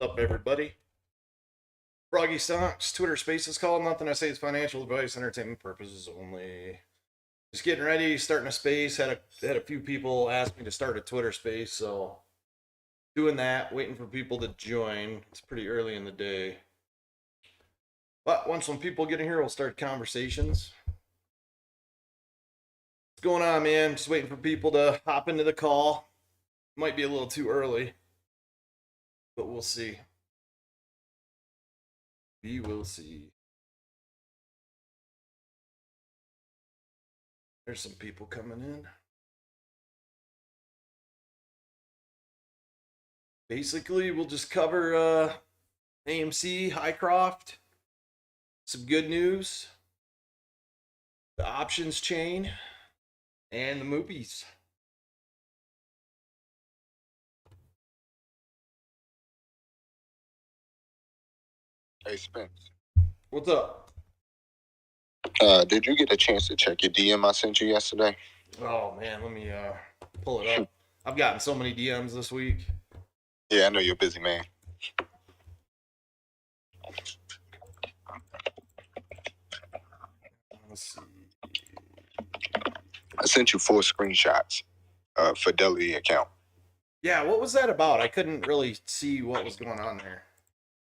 Up, everybody? Froggy Stonks, Twitter Spaces call. Nothing I say is financial advice, entertainment purposes only. Just getting ready, starting a space. Had a few people ask me to start a Twitter space, so doing that, waiting for people to join. It's pretty early in the day. But once some people get in here, we'll start conversations. What's going on, man? Just waiting for people to hop into the call. Might be a little too early, but we'll see. We will see. There's some people coming in. Basically, we'll just cover AMC, Hycroft, some good news, the options chain, and the movies. Hey, Spence. What's up? Did you get a chance to check your DM I sent you yesterday? Oh, man, let me pull it up. I've gotten so many DMs this week. Yeah, I know you're a busy man. Let's see. I sent you 4 screenshots of Fidelity account. Yeah, what was that about? I couldn't really see what was going on there.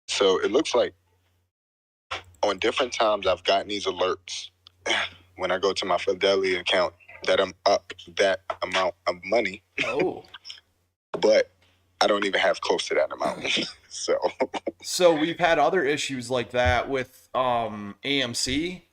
So it looks like on different times I've gotten these alerts when I go to my Fidelity account that I'm up that amount of money. Oh. But I don't even have close to that amount. So we've had other issues like that with AMC,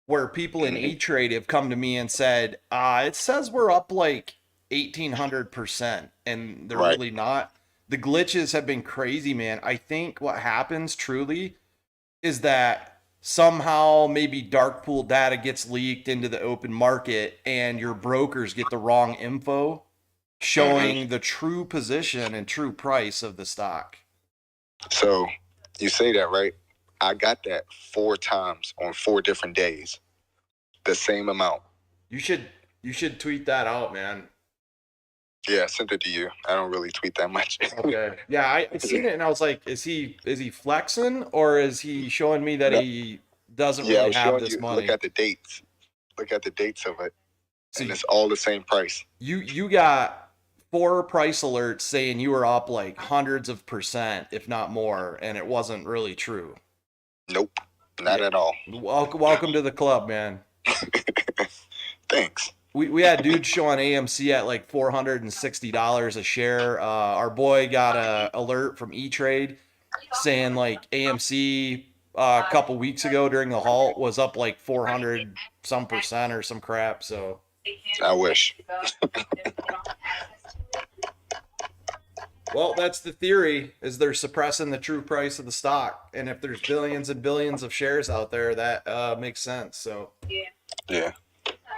where people in E-Trade have come to me and said, it says we're up like 1,800%, and they're Right. really not. The glitches have been crazy, man. I think what happens truly is that somehow maybe dark pool data gets leaked into the open market and your brokers get the wrong info showing the true position and true price of the stock. So you say that, right? I got that 4 times on 4 different days. The same amount. You should tweet that out, man. Yeah, I sent it to you. I don't really tweet that much. Okay. Yeah, I seen it and I was like, is he flexing or is he showing me that No. he doesn't I really was have showing this you. money? Look at the dates. Look at the dates of it. So and it's all the same price. You got 4 price alerts saying you were up like hundreds of %, if not more, and it wasn't really true. Nope, not at all. Welcome to the club, man. Thanks. We had dudes showing AMC at like $460 a share. Our boy got a alert from E-Trade saying like AMC a couple weeks ago during the halt was up like 400 some % or some crap. So I wish. Well, that's the theory, is they're suppressing the true price of the stock. And if there's billions and billions of shares out there, that makes sense. So Yeah.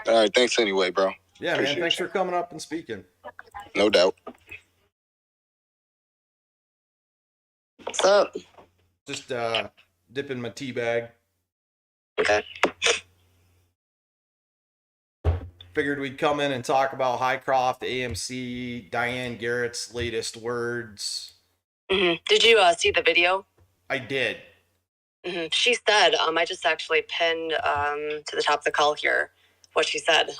All right, thanks anyway, bro. Yeah, Appreciate man, thanks you. for coming up and speaking. No doubt. What's up? Just dipping my tea bag. Okay. Figured we'd come in and talk about Hycroft, AMC, Diane Garrett's latest words. Did you see the video? I did. She said, I just actually pinned to the top of the call here what she said.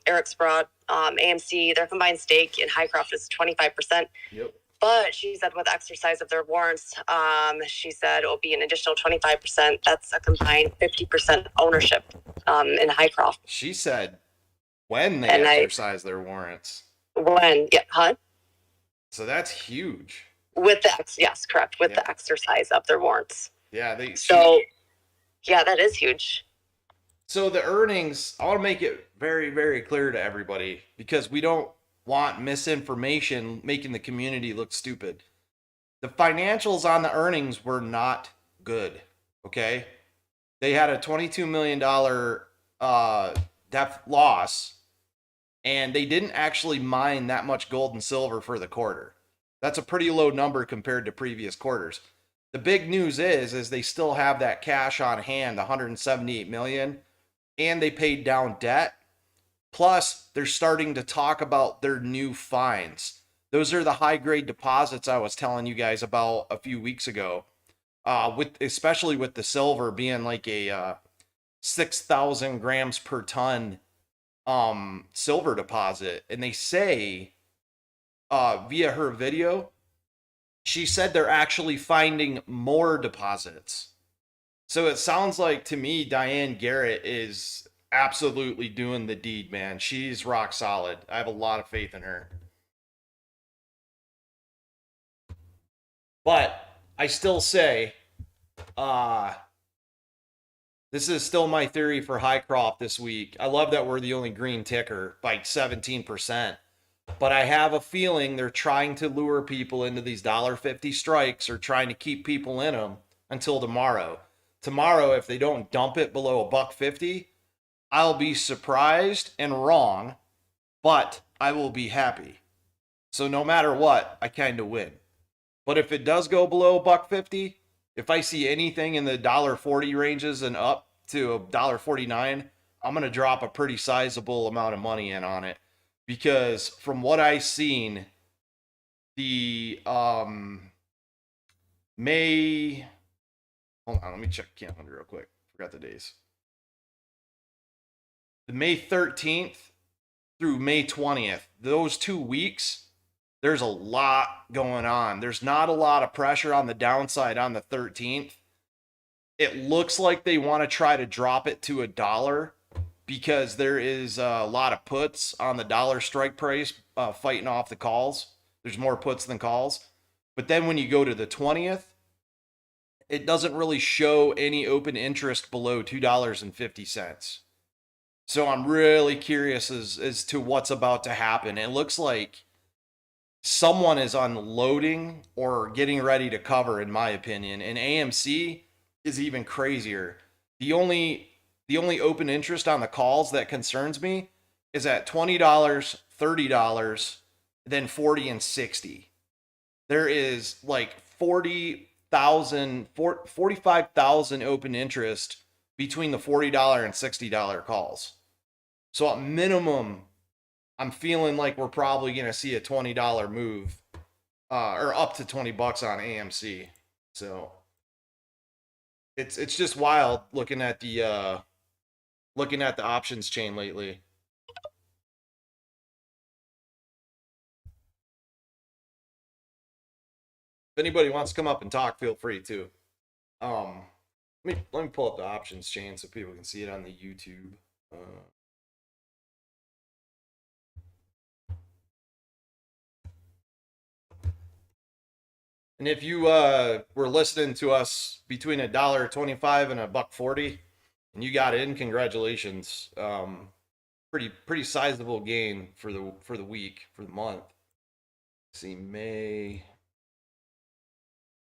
Eric's brought AMC, their combined stake in Hycroft is 25%. Yep. But she said with exercise of their warrants, she said it will be an additional 25%. That's a combined 50% ownership in Hycroft. She said when they exercise their warrants. When, yeah, huh? So that's huge. With the, yes, correct. With the exercise of their warrants. Yeah. Yeah, that is huge. So the earnings, I want to make it very, very clear to everybody because we don't want misinformation making the community look stupid. The financials on the earnings were not good. Okay. They had a $22 million depth loss, and they didn't actually mine that much gold and silver for the quarter. That's a pretty low number compared to previous quarters. The big news is they still have that cash on hand, $178 million, and they paid down debt. Plus, they're starting to talk about their new fines. Those are the high grade deposits I was telling you guys about a few weeks ago. Especially with the silver being like a 6,000 grams per ton silver deposit. And they say via her video, she said they're actually finding more deposits. So it sounds like to me Diane Garrett is absolutely doing the deed, man. She's rock solid. I have a lot of faith in her. But I still say this is still my theory for Hycroft this week. I love that we're the only green ticker by 17%. But I have a feeling they're trying to lure people into these $1.50 strikes or trying to keep people in them until tomorrow. Tomorrow, if they don't dump it below $1.50, I'll be surprised and wrong, but I will be happy. So no matter what, I kind of win. But if it does go below $1.50, if I see anything in the $1.40 ranges and up to $1.49, I'm going to drop a pretty sizable amount of money in on it. Because from what I've seen, the May... Hold on, let me check the calendar real quick. Forgot the days. The May 13th through May 20th, those 2 weeks, there's a lot going on. There's not a lot of pressure on the downside on the 13th. It looks like they want to try to drop it to $1 because there is a lot of puts on the dollar strike price fighting off the calls. There's more puts than calls. But then when you go to the 20th, it doesn't really show any open interest below $2.50. So I'm really curious as to what's about to happen. It looks like someone is unloading or getting ready to cover, in my opinion. And AMC is even crazier. The only open interest on the calls that concerns me is at $20, $30, then 40 and 60. There is like 45,000 open interest between the $40 and $60 calls. So at minimum, I'm feeling like we're probably going to see a $20 move or up to $20 on AMC. So it's just wild looking at the options chain lately. If anybody wants to come up and talk, feel free to. Let me pull up the options chain so people can see it on the YouTube. And if you were listening to us between $1.25 and $1.40, and you got in, congratulations. Pretty sizable gain for the week, for the month. Let's see, May.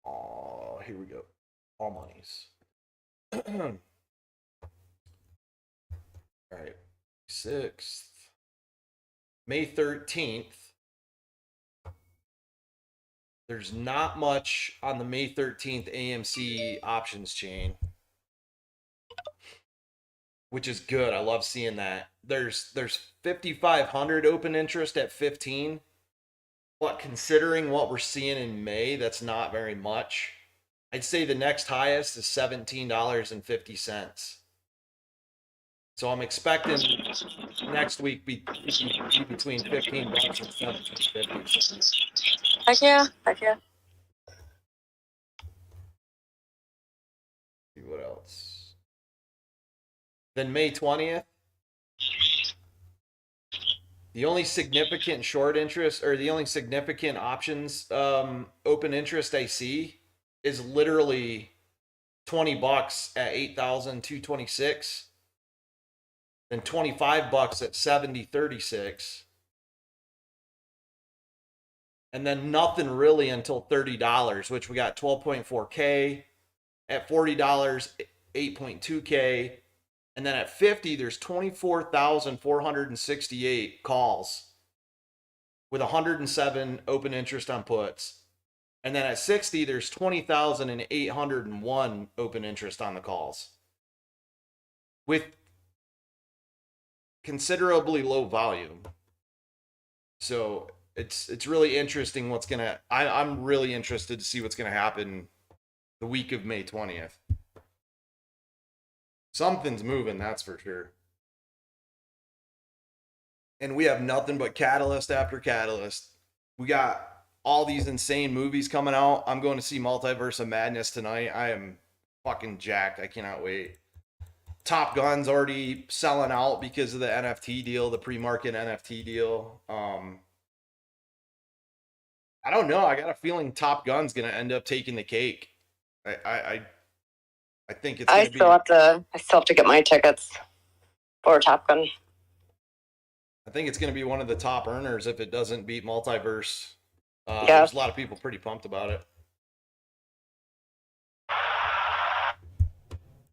Oh, here we go. All monies. All right. 6th. May 13th. There's not much on the May 13th AMC options chain, which is good. I love seeing that. There's 5,500 open interest at 15, but considering what we're seeing in May, that's not very much. I'd say the next highest is $17.50. So I'm expecting next week be between $15 and $17.50. Heck yeah. Heck yeah. See what else. Then May 20th. The only significant short interest or the only significant options open interest I see is literally $20 at 8,226. Then $25 at 70.36. And then nothing really until $30, which we got 12.4K. At $40, 8.2K. And then at 50, there's 24,468 calls with 107 open interest on puts. And then at 60, there's 20,801 open interest on the calls with considerably low volume. So it's really interesting what's gonna. I'm really interested to see what's gonna happen the week of May 20th. Something's moving, that's for sure. And we have nothing but catalyst after catalyst. We got all these insane movies coming out. I'm going to see Multiverse of Madness tonight. I am fucking jacked. I cannot wait. Top Gun's already selling out because of the NFT deal, the pre-market NFT deal. I don't know. I got a feeling Top Gun's gonna end up taking the cake. I think it's gonna be. I still have to get my tickets for Top Gun. I think it's gonna be one of the top earners if it doesn't beat Multiverse. Yeah. There's a lot of people pretty pumped about it.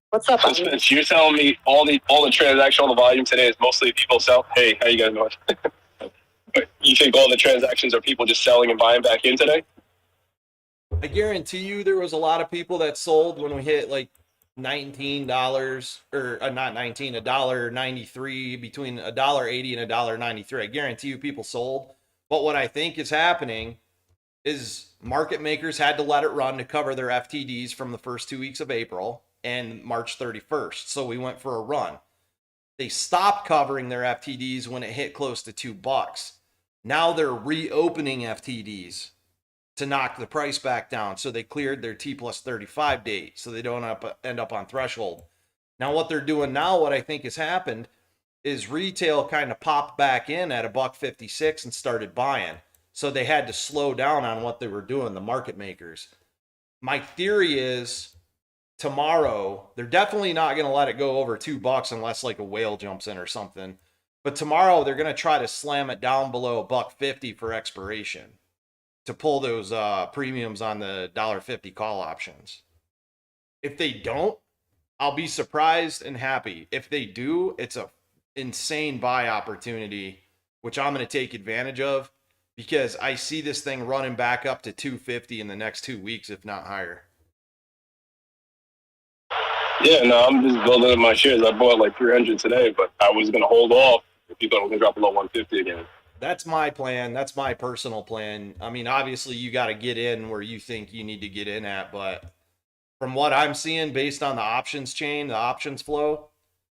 What's up? So Spence, you're telling me all the transaction, all the volume today is mostly people sell. Hey, how you guys doing? But you think all the transactions are people just selling and buying back in today? I guarantee you there was a lot of people that sold when we hit like $19 or not 19, $1.93, between $1.80 and $1.93. I guarantee you people sold. But what I think is happening is market makers had to let it run to cover their FTDs from the first 2 weeks of April and March 31st. So we went for a run. They stopped covering their FTDs when it hit close to $2. Now they're reopening FTDs to knock the price back down. So they cleared their T plus 35 date so they don't end up on threshold. Now what they're doing now, what I think has happened is retail kind of popped back in at $1.56 and started buying. So they had to slow down on what they were doing, the market makers. My theory is tomorrow, they're definitely not going to let it go over $2 unless like a whale jumps in or something. But tomorrow they're going to try to slam it down below $1.50 for expiration to pull those premiums on the $1.50 call options. If they don't, I'll be surprised and happy. If they do, it's a insane buy opportunity, which I'm going to take advantage of because I see this thing running back up to $2.50 in the next 2 weeks, if not higher. Yeah, no, I'm just building up my shares. I bought like 300 today, but I was going to hold off if you thought it was going to drop below 150 again. That's my plan. That's my personal plan. I mean, obviously you got to get in where you think you need to get in at, but from what I'm seeing based on the options chain, the options flow,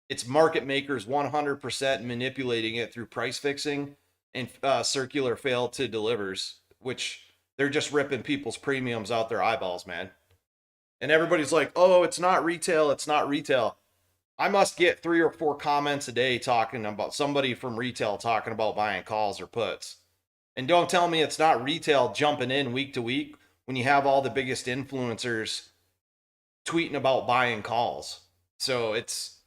it's market makers 100% manipulating it through price fixing and circular fail to delivers, which they're just ripping people's premiums out their eyeballs, man. And everybody's like, oh, it's not retail. It's not retail. I must get 3 or 4 comments a day talking about somebody from retail talking about buying calls or puts. And don't tell me it's not retail jumping in week to week when you have all the biggest influencers tweeting about buying calls. So it's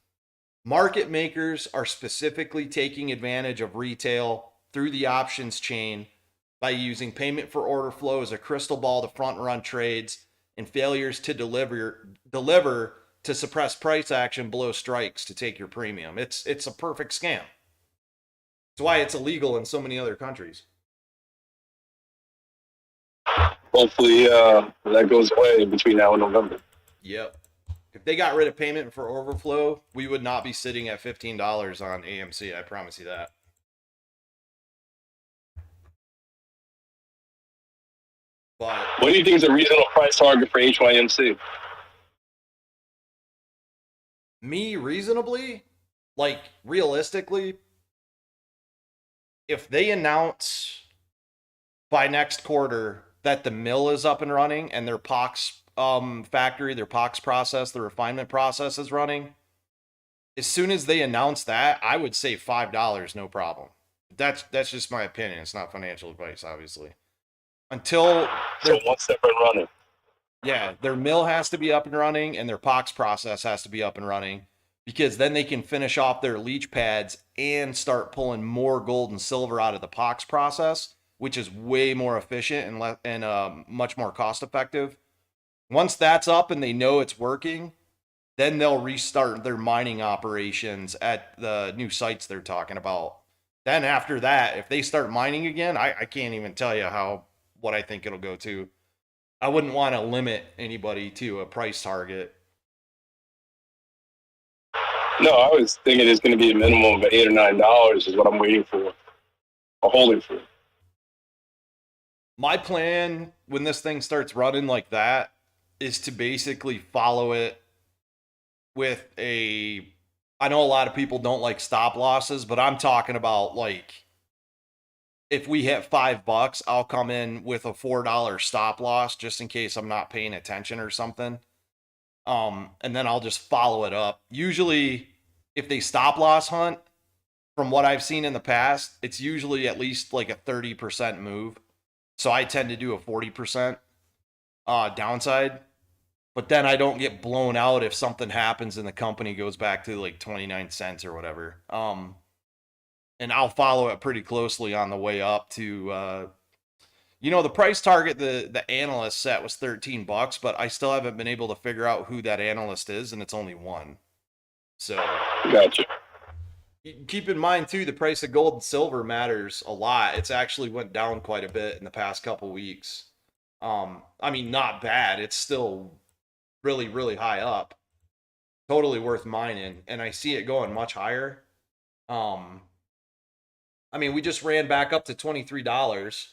market makers are specifically taking advantage of retail through the options chain by using payment for order flow as a crystal ball to front run trades and failures to deliver to suppress price action below strikes to take your premium. It's a perfect scam. That's why it's illegal in so many other countries. Hopefully that goes away between now and November. Yep. If they got rid of payment for overflow, we would not be sitting at $15 on AMC. I promise you that. But what do you think is a reasonable price target for HYMC? Me, reasonably, like realistically, if they announce by next quarter that the mill is up and running and their POX factory, their POX process, the refinement process is running, as soon as they announce that, I would say $5, no problem. That's just my opinion. It's not financial advice, obviously. Until so one step and running. Yeah, their mill has to be up and running and their POX process has to be up and running because then they can finish off their leach pads and start pulling more gold and silver out of the POX process, which is way more efficient and much more cost effective. Once that's up and they know it's working, then they'll restart their mining operations at the new sites they're talking about. Then after that, if they start mining again, I can't even tell you what I think it'll go to. I wouldn't want to limit anybody to a price target. No, I was thinking it's going to be a minimum of $8 or $9 is what I'm waiting for, or holding for. My plan when this thing starts running like that is to basically follow it with a. I know a lot of people don't like stop losses, but I'm talking about like if we hit $5, I'll come in with a $4 stop loss just in case I'm not paying attention or something. And then I'll just follow it up. Usually, if they stop loss hunt, from what I've seen in the past, it's usually at least like a 30% move. So I tend to do a 40% downside. But then I don't get blown out if something happens and the company goes back to like 29 cents or whatever. And I'll follow it pretty closely on the way up to the price target the analyst set was $13, but I still haven't been able to figure out who that analyst is, and it's only one. So Gotcha. keep in mind too, the price of gold and silver matters a lot. It's actually went down quite a bit in the past couple weeks. I mean, not bad. It's still really, really high up. Totally worth mining, and I see it going much higher. I mean, we just ran back up to $23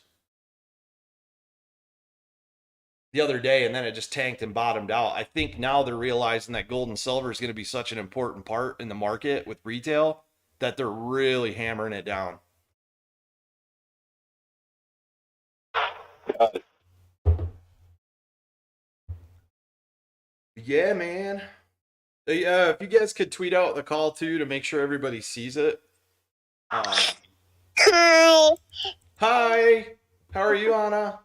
the other day, and then it just tanked and bottomed out. I think now they're realizing that gold and silver is going to be such an important part in the market with retail that they're really hammering it down. Got it. Yeah, man. If you guys could tweet out the call too to make sure everybody sees it. Hi. Hi. How are you, Anna?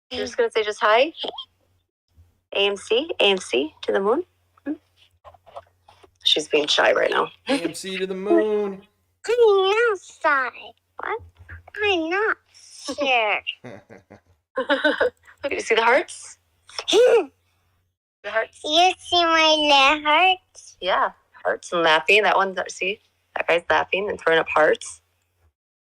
You're just gonna say just hi. AMC to the moon. She's being shy right now. AMC to the moon. I'm outside. What? I'm not here. Look, you see the hearts? You The hearts. see my leg hurts? Yeah, hearts and laughing. That one. See, that guy's laughing and throwing up hearts.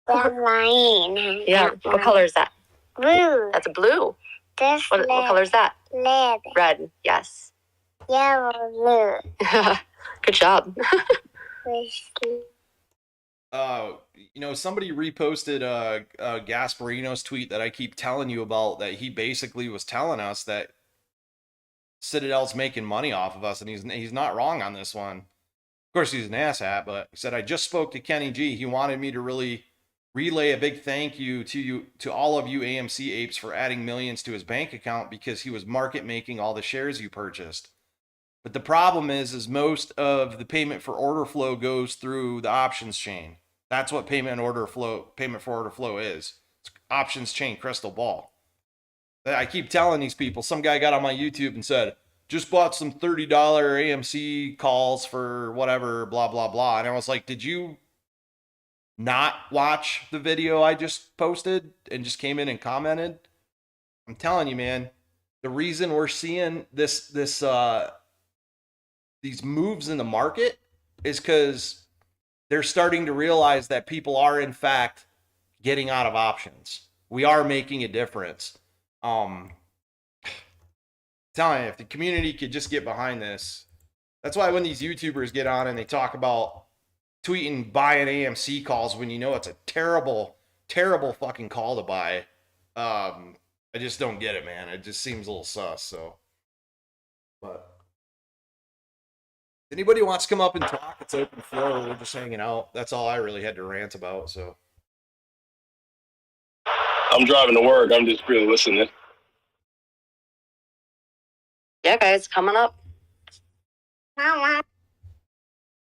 They're lying. Yeah. What color is that? Blue. That's a blue. This What color is that? red. Red. Yes. Yellow, blue. Good job. Somebody reposted Gasparino's tweet that I keep telling you about, that he basically was telling us that Citadel's making money off of us, and he's not wrong on this one. Of course, he's an asshat, but he said, I just spoke to Kenny G. He wanted me to really relay a big thank you to all of you AMC apes for adding millions to his bank account because he was market making all the shares you purchased. But the problem is most of the payment for order flow goes through the options chain. That's what payment for order flow is. It's options chain crystal ball. I keep telling these people, some guy got on my YouTube and said, just bought some $30 AMC calls for whatever, blah, blah, blah. And I was like, did you not watch the video I just posted and just came in and commented? I'm telling you, man, the reason we're seeing these moves in the market is because they're starting to realize that people are in fact getting out of options. We are making a difference. Telling you, if the community could just get behind this. That's why when these YouTubers get on and they talk about tweeting buying AMC calls when you know it's a terrible, terrible fucking call to buy, I just don't get it, man. It just seems a little sus. So, but if anybody wants to come up and talk, it's open floor. We're just hanging out. That's all I really had to rant about. So I'm driving to work. I'm just really listening. Yeah, guys, coming up. Mama.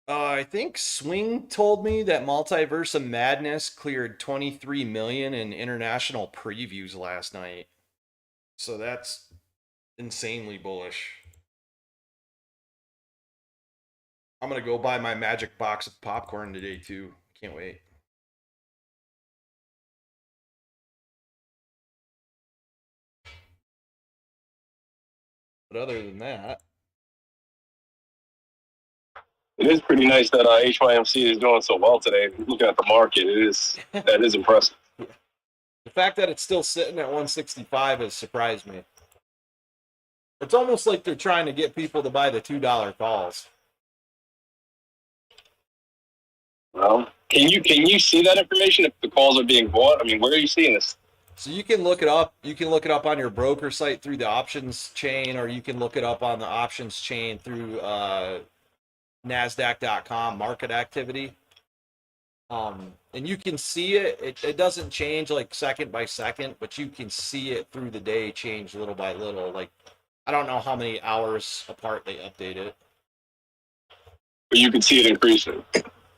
I think Swing told me that Multiverse of Madness cleared 23 million in international previews last night. So that's insanely bullish. I'm going to go buy my magic box of popcorn today too. Can't wait. But other than that, It is pretty nice that HYMC is doing so well today. Looking at the market, that is impressive. the fact that it's still sitting at 165 has surprised me. It's almost like they're trying to get people to buy the $2 calls. Well, can you see that information if the calls are being bought? I mean, where are you seeing this? So you can look it up. You can look it up on your broker site through the options chain, or you can look it up on the options chain through NASDAQ.com market activity. And you can see it. It doesn't change like second by second, but you can see it through the day change little by little. Like, I don't know how many hours apart they update it. But you can see it increasing.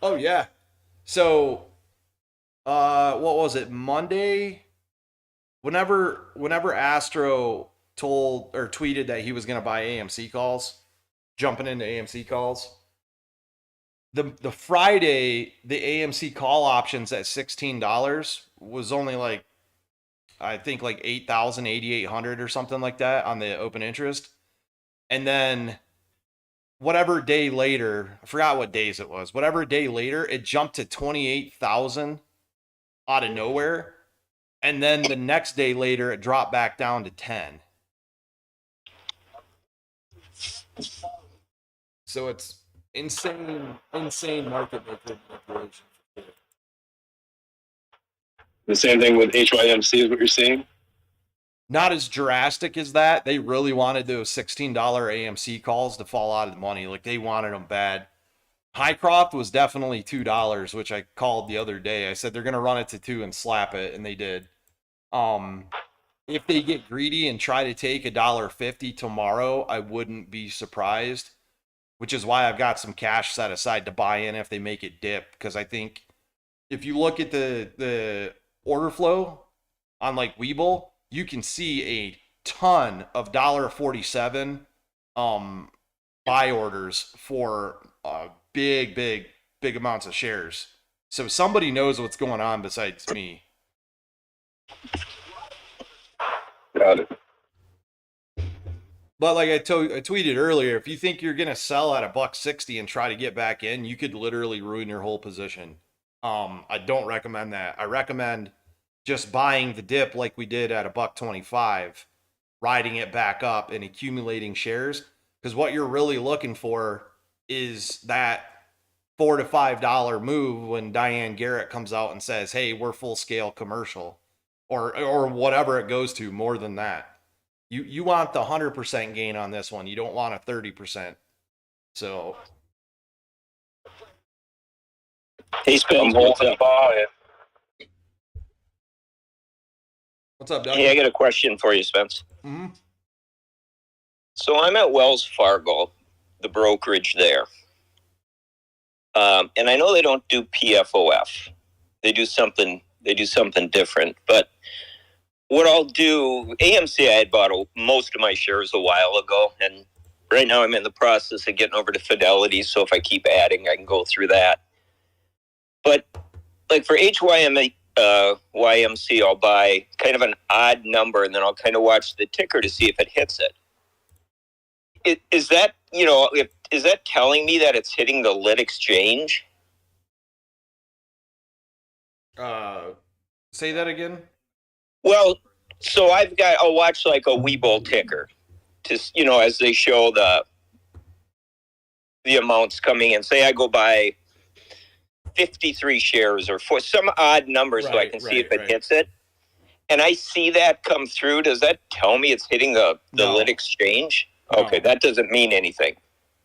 Oh yeah. So, what was it? Monday? Whenever Astro told or tweeted that he was going to buy AMC calls, jumping into AMC calls, the Friday the AMC call options at $16 was only like, I think like 8,000, 8,800 or something like that on the open interest. And then whatever day later, I forgot what days it was, whatever day later, it jumped to 28,000 out of nowhere. And then the next day later, it dropped back down to 10. So it's insane market manipulation. The same thing with HYMC is what you're seeing. Not as drastic as that. They really wanted those $16 AMC calls to fall out of the money. Like, they wanted them bad. Highcroft was definitely $2, which I called the other day. I said they're going to run it to 2 and slap it, and they did. If they get greedy and try to take $1.50 tomorrow, I wouldn't be surprised, which is why I've got some cash set aside to buy in if they make it dip, because I think if you look at the order flow on like Webull, you can see a ton of $1.47 buy orders for big amounts of shares. So somebody knows what's going on besides me. Got it. But like I tweeted earlier, if you think you're gonna sell at $1.60 and try to get back in, you could literally ruin your whole position. I don't recommend that. I recommend just buying the dip like we did at $1.25, riding it back up and accumulating shares. Because what you're really looking for is that $4 to $5 move when Diane Garrett comes out and says, "Hey, we're full scale commercial," or whatever it goes to. More than that, you want the 100% gain on this one. You don't want a 30%. So, Hey, Spence, I'm holding by it. what's up, Doug? Hey, I got a question for you, Spence. Mm-hmm. So I'm at Wells Fargo, the brokerage there. And I know they don't do PFOF. They do something different. But what I'll do, AMC, I had bought most of my shares a while ago. And right now I'm in the process of getting over to Fidelity. So if I keep adding, I can go through that. But like for HYMC, I'll buy kind of an odd number, and then I'll kind of watch the ticker to see if it hits it. Is that, is that telling me that it's hitting the lit exchange? Say that again. Well, so I'll watch like a Webull ticker to, as they show the amounts coming in. Say I go buy 53 shares or for some odd number, so I can see if it hits it. And I see that come through. Does that tell me it's hitting the lit exchange? No. Okay, that doesn't mean anything.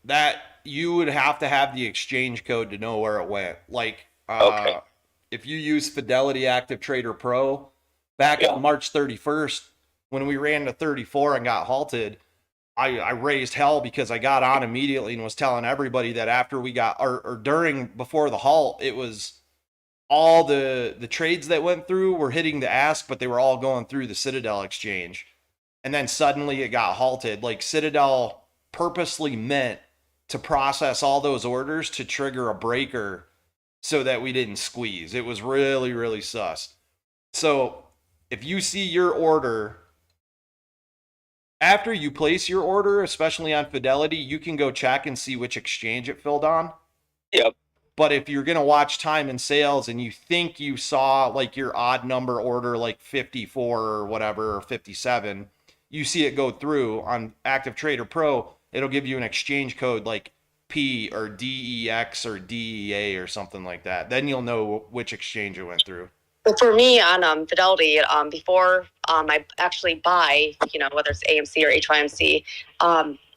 That you would have to have the exchange code to know where it went. Like, Okay. If you use Fidelity Active Trader Pro, back on March 31st, when we ran to 34 and got halted, I raised hell because I got on immediately and was telling everybody that after we got, or before the halt, it was all the trades that went through were hitting the ask, but they were all going through the Citadel exchange. And then suddenly it got halted. Like, Citadel purposely meant to process all those orders to trigger a breaker so that we didn't squeeze. It was really, really sus. So if you see your order, after you place your order, especially on Fidelity, you can go check and see which exchange it filled on. Yep. But if you're going to watch time and sales and you think you saw like your odd number order, like 54 or whatever, or 57, you see it go through on Active Trader Pro, it'll give you an exchange code like or DEX or DEA or something like that. Then you'll know which exchange it went through. Well, for me on Fidelity, before I actually buy, whether it's AMC or HYMC,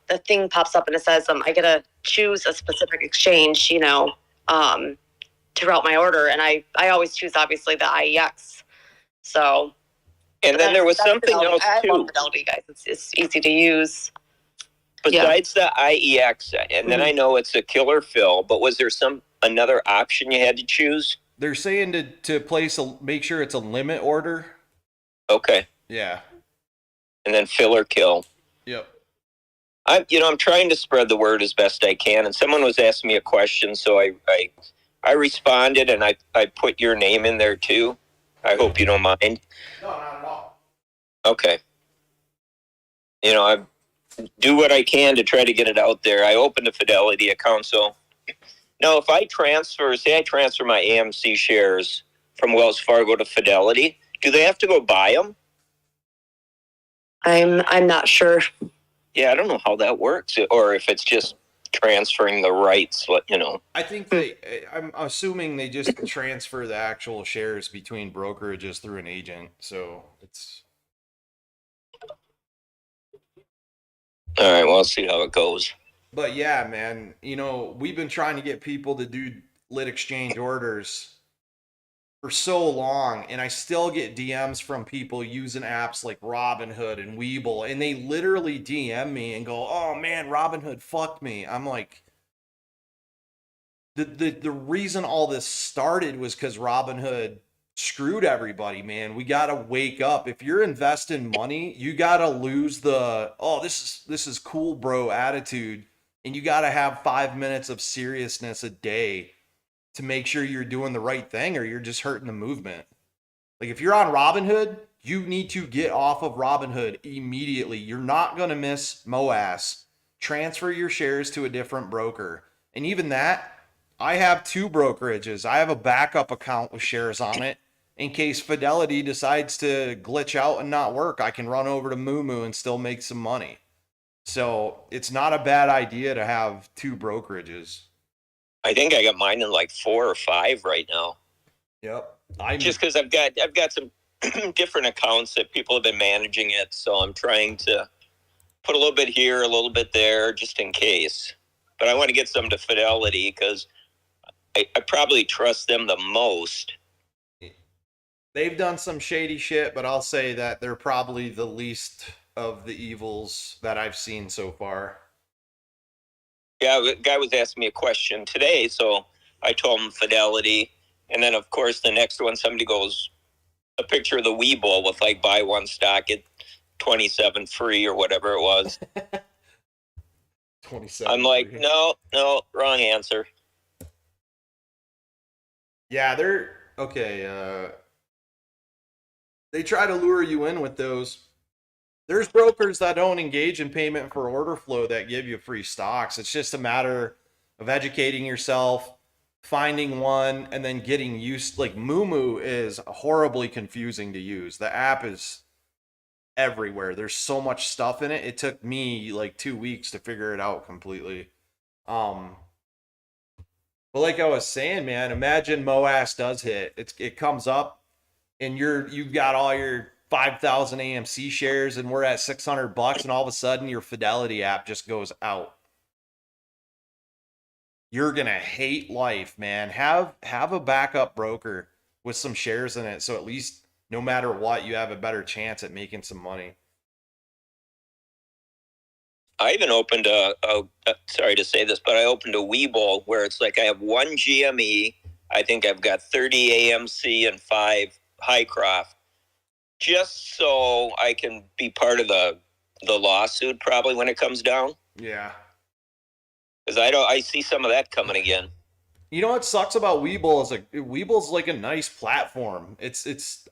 the thing pops up and it says I get to choose a specific exchange, to route my order, and I always choose obviously the IEX. So. And then there was something Fidelity. else I too. love Fidelity, guys. It's easy to use. Besides the IEX, and then I know it's a killer fill, but was there another option you had to choose? They're saying to make sure it's a limit order. Okay. Yeah. And then fill or kill. Yep. I'm trying to spread the word as best I can, and someone was asking me a question, so I responded, and I put your name in there too. I hope you don't mind. No, not at all. Okay. I do what I can to try to get it out there. I opened a Fidelity account, so now if I transfer my AMC shares from Wells Fargo to Fidelity, do they have to go buy them? I'm not sure. Yeah, I don't know how that works, or if it's just transferring the rights. I think I'm assuming they just transfer the actual shares between brokerages through an agent. So it's. All right, well, I'll see how it goes. But yeah, man, we've been trying to get people to do lit exchange orders for so long, and I still get DMs from people using apps like Robinhood and Webull, and they literally DM me and go, "Oh man, Robinhood fucked me." I'm like, the reason all this started was because Robinhood screwed everybody, man. We gotta wake up. If you're investing money, you gotta lose the this is cool, bro attitude, and you gotta have 5 minutes of seriousness a day to make sure you're doing the right thing, or you're just hurting the movement. Like if you're on Robinhood, you need to get off of Robinhood immediately. You're not gonna miss MOAS. Transfer your shares to a different broker, and even that. I have 2 brokerages. I have a backup account with shares on it. In case Fidelity decides to glitch out and not work, I can run over to Moomoo and still make some money. So it's not a bad idea to have 2 brokerages. I think I got mine in like 4 or 5 right now. Yep. Just because I've got some different accounts that people have been managing it, so I'm trying to put a little bit here, a little bit there, just in case. But I want to get some to Fidelity because I probably trust them the most. They've done some shady shit, but I'll say that they're probably the least of the evils that I've seen so far. Yeah, a guy was asking me a question today, so I told him Fidelity. And then, of course, the next one, somebody goes, a picture of the Webull with like buy one stock at 27 free or whatever it was. 27. I'm like, no, wrong answer. Yeah, they're okay. They try to lure you in with those. There's brokers that don't engage in payment for order flow that give you free stocks. It's just a matter of educating yourself, finding one, and then getting used. Like Moomoo is horribly confusing to use. The app is everywhere. There's so much stuff in it. It took me like 2 weeks to figure it out completely. But like I was saying, man, imagine MOAS does hit. It comes up and you've got all your 5,000 AMC shares and we're at $600 and all of a sudden your Fidelity app just goes out. You're going to hate life, man. Have a backup broker with some shares in it, so at least no matter what, you have a better chance at making some money. I even opened sorry to say this, but I opened a Webull where it's like I have 1 GME. I think I've got 30 AMC and 5 Highcroft, just so I can be part of the lawsuit probably when it comes down. Yeah. Because I see some of that coming again. You know what sucks about Webull is like Webull's like a nice platform.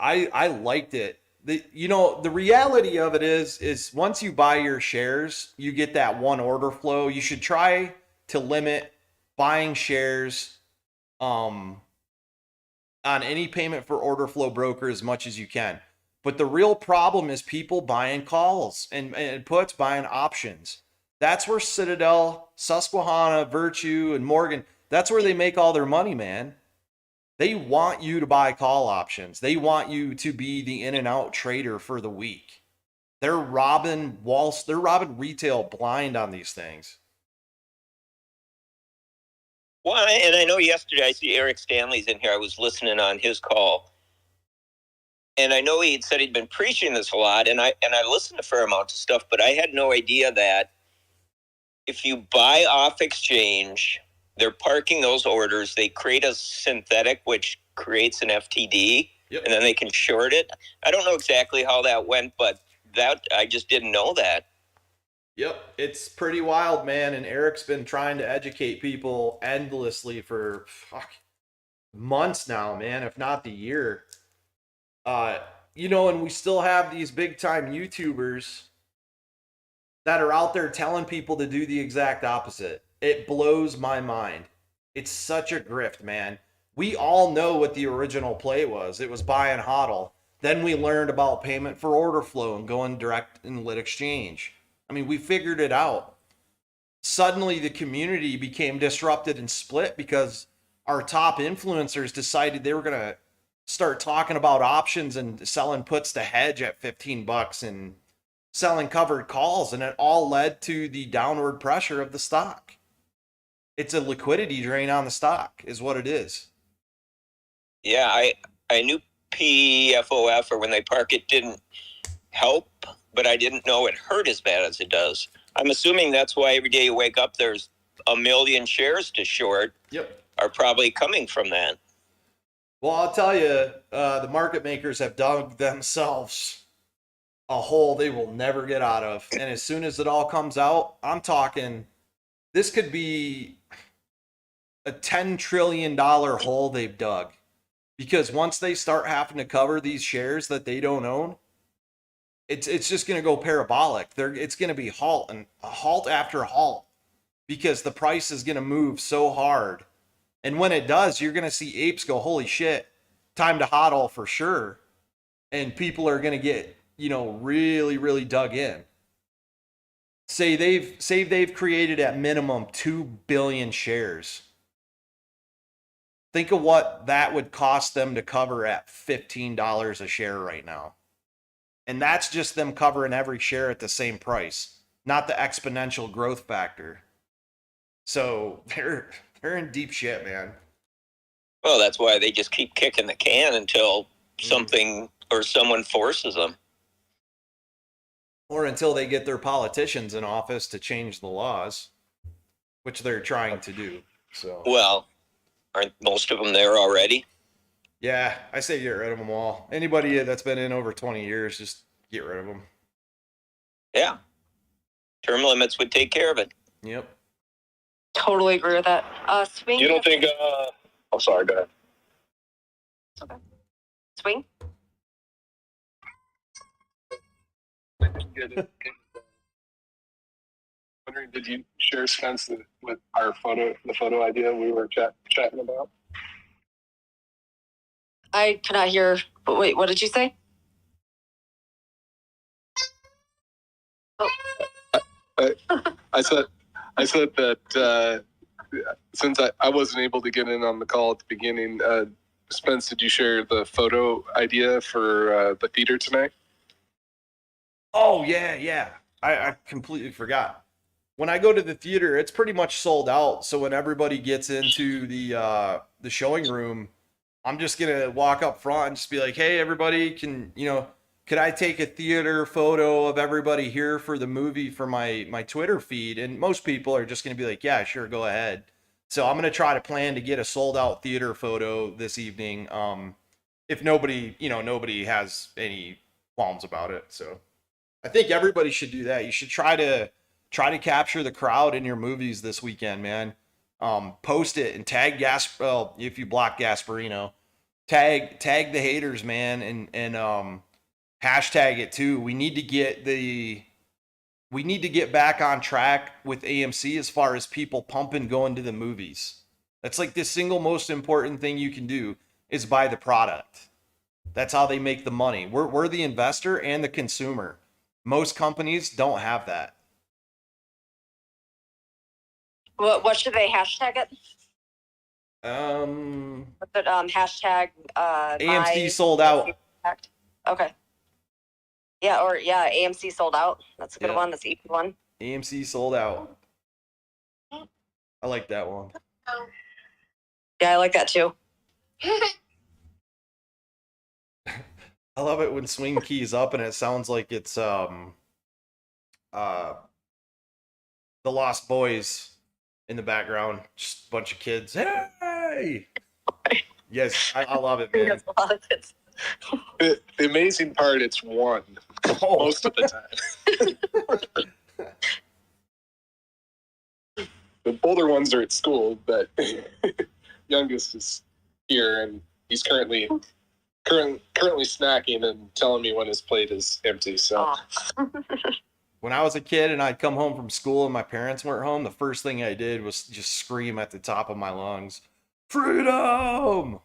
I liked it. The reality of it is once you buy your shares, you get that one order flow. You should try to limit buying shares on any payment for order flow broker as much as you can. But the real problem is people buying calls and puts, buying options. That's where Citadel, Susquehanna, Virtue, and Morgan, that's where they make all their money, man. They want you to buy call options. They want you to be the in and out trader for the week. They're robbing they're robbing retail blind on these things. Well, and I know yesterday I see Eric Stanley's in here. I was listening on his call, and I know he said he'd been preaching this a lot, and I listened to a fair amount of stuff, but I had no idea that if you buy off exchange, they're parking those orders. They create a synthetic, which creates an FTD, Yep. and then they can short it. I don't know exactly how that went, but that I just didn't know that. Yep, it's pretty wild, man. And Eric's been trying to educate people endlessly for months now, man, if not the year. You know, and we still have these big time YouTubers that are out there telling people to do the exact opposite. It blows my mind. It's such a grift, man. We all know what the original play was. It was buy and hodl. Then we learned about payment for order flow and going direct and lit exchange. I mean, we figured it out. Suddenly the community became disrupted and split because our top influencers decided they were going to start talking about options and selling puts to hedge at $15 and selling covered calls, and it all led to the downward pressure of the stock. It's a liquidity drain on the stock is what it is. Yeah, I knew PFOF, or when they park it, didn't help, but I didn't know it hurt as bad as it does. I'm assuming that's why every day you wake up, there's a million shares to short. Yep. Are probably coming from that. Well, I'll tell you, the market makers have dug themselves a hole they will never get out of. And as soon as it all comes out, I'm talking, this could be a $10 trillion hole they've dug. Because once they start having to cover these shares that they don't own, it's just going to go parabolic. It's going to be halt after halt, because the price is going to move so hard. And when it does, you're going to see apes go, holy shit, time to hodl for sure. And people are going to get, you know, really, really dug in. Say they've created at minimum 2 billion shares. Think of what that would cost them to cover at $15 a share right now. And that's just them covering every share at the same price, not the exponential growth factor. So they're in deep shit, man. Well, that's why they just keep kicking the can until something or someone forces them. Or until they get their politicians in office to change the laws, which they're trying to do. So, well, aren't most of them there already? Yeah, I say get rid of them all. Anybody that's been in over 20 years, just get rid of them. Yeah. Term limits would take care of it. Yep. Totally agree with that. Swing. You don't think? I'm sorry. Go ahead. Okay. Swing. Wondering, did you share Spence with our the photo idea we were chatting about? I cannot hear. But wait, what did you say? I said that since I wasn't able to get in on the call at the beginning, Spence, did you share the photo idea for the theater tonight? Oh, yeah. I completely forgot. When I go to the theater, it's pretty much sold out. So when everybody gets into the showing room, I'm just going to walk up front and just be like, hey, everybody, could I take a theater photo of everybody here for the movie for my Twitter feed? And most people are just going to be like, yeah, sure, go ahead. So I'm going to try to plan to get a sold out theater photo this evening. If nobody has any qualms about it. So I think everybody should do that. You should try to capture the crowd in your movies this weekend, man. Post it and tag if you block Gasparino, tag the haters, man. And hashtag it too. We need to get back on track with AMC as far as people pumping going to the movies. That's like the single most important thing you can do is buy the product. That's how they make the money. We're the investor and the consumer. Most companies don't have that. What should they hashtag it? But hashtag AMC my sold out. impact. Okay. Yeah, or yeah, AMC sold out. That's a good Yeah. one. That's an easy one. AMC sold out. I like that one. Yeah, I like that too. I love it when swing keys up and it sounds like it's the Lost Boys in the background, just a bunch of kids. Hey, yes, I love it, man. That's a lot of kids. The amazing part, it's one Oh, most of the time. The older ones are at school, but youngest is here, and he's currently snacking and telling me when his plate is empty. So when I was a kid and I'd come home from school and my parents weren't home, the first thing I did was just scream at the top of my lungs, "Freedom!"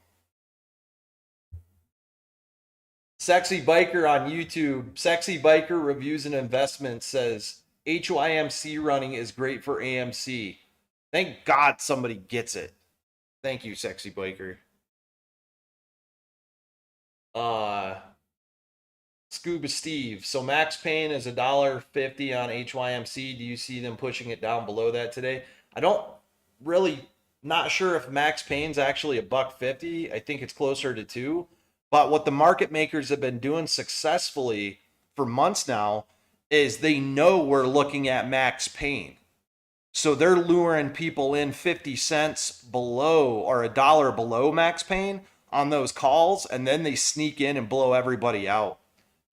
Sexy Biker on YouTube. Sexy Biker Reviews and Investments says HYMC running is great for AMC. Thank God somebody gets it. Thank you, Sexy Biker. Scuba Steve. So Max Payne is $1.50 on HYMC. Do you see them pushing it down below that today? I don't really, not sure if Max Payne's actually $1.50. I think it's closer to $2. But what the market makers have been doing successfully for months now is they know we're looking at Max Payne. So they're luring people in 50 cents below or $1 below Max Payne on those calls, and then they sneak in and blow everybody out.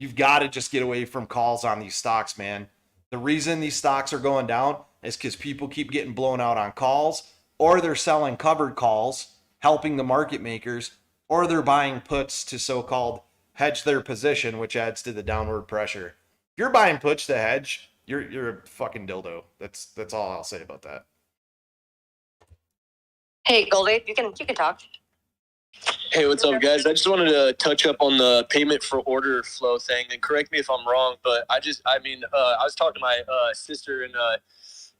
You've got to just get away from calls on these stocks, man. The reason these stocks are going down is because people keep getting blown out on calls, or they're selling covered calls, helping the market makers, or they're buying puts to so-called hedge their position, which adds to the downward pressure. If you're buying puts to hedge, you're a fucking dildo. That's all I'll say about that. Hey, Goldie, you can talk. Hey, what's up, guys? I just wanted to touch up on the payment for order flow thing, and correct me if I'm wrong, but I was talking to my sister and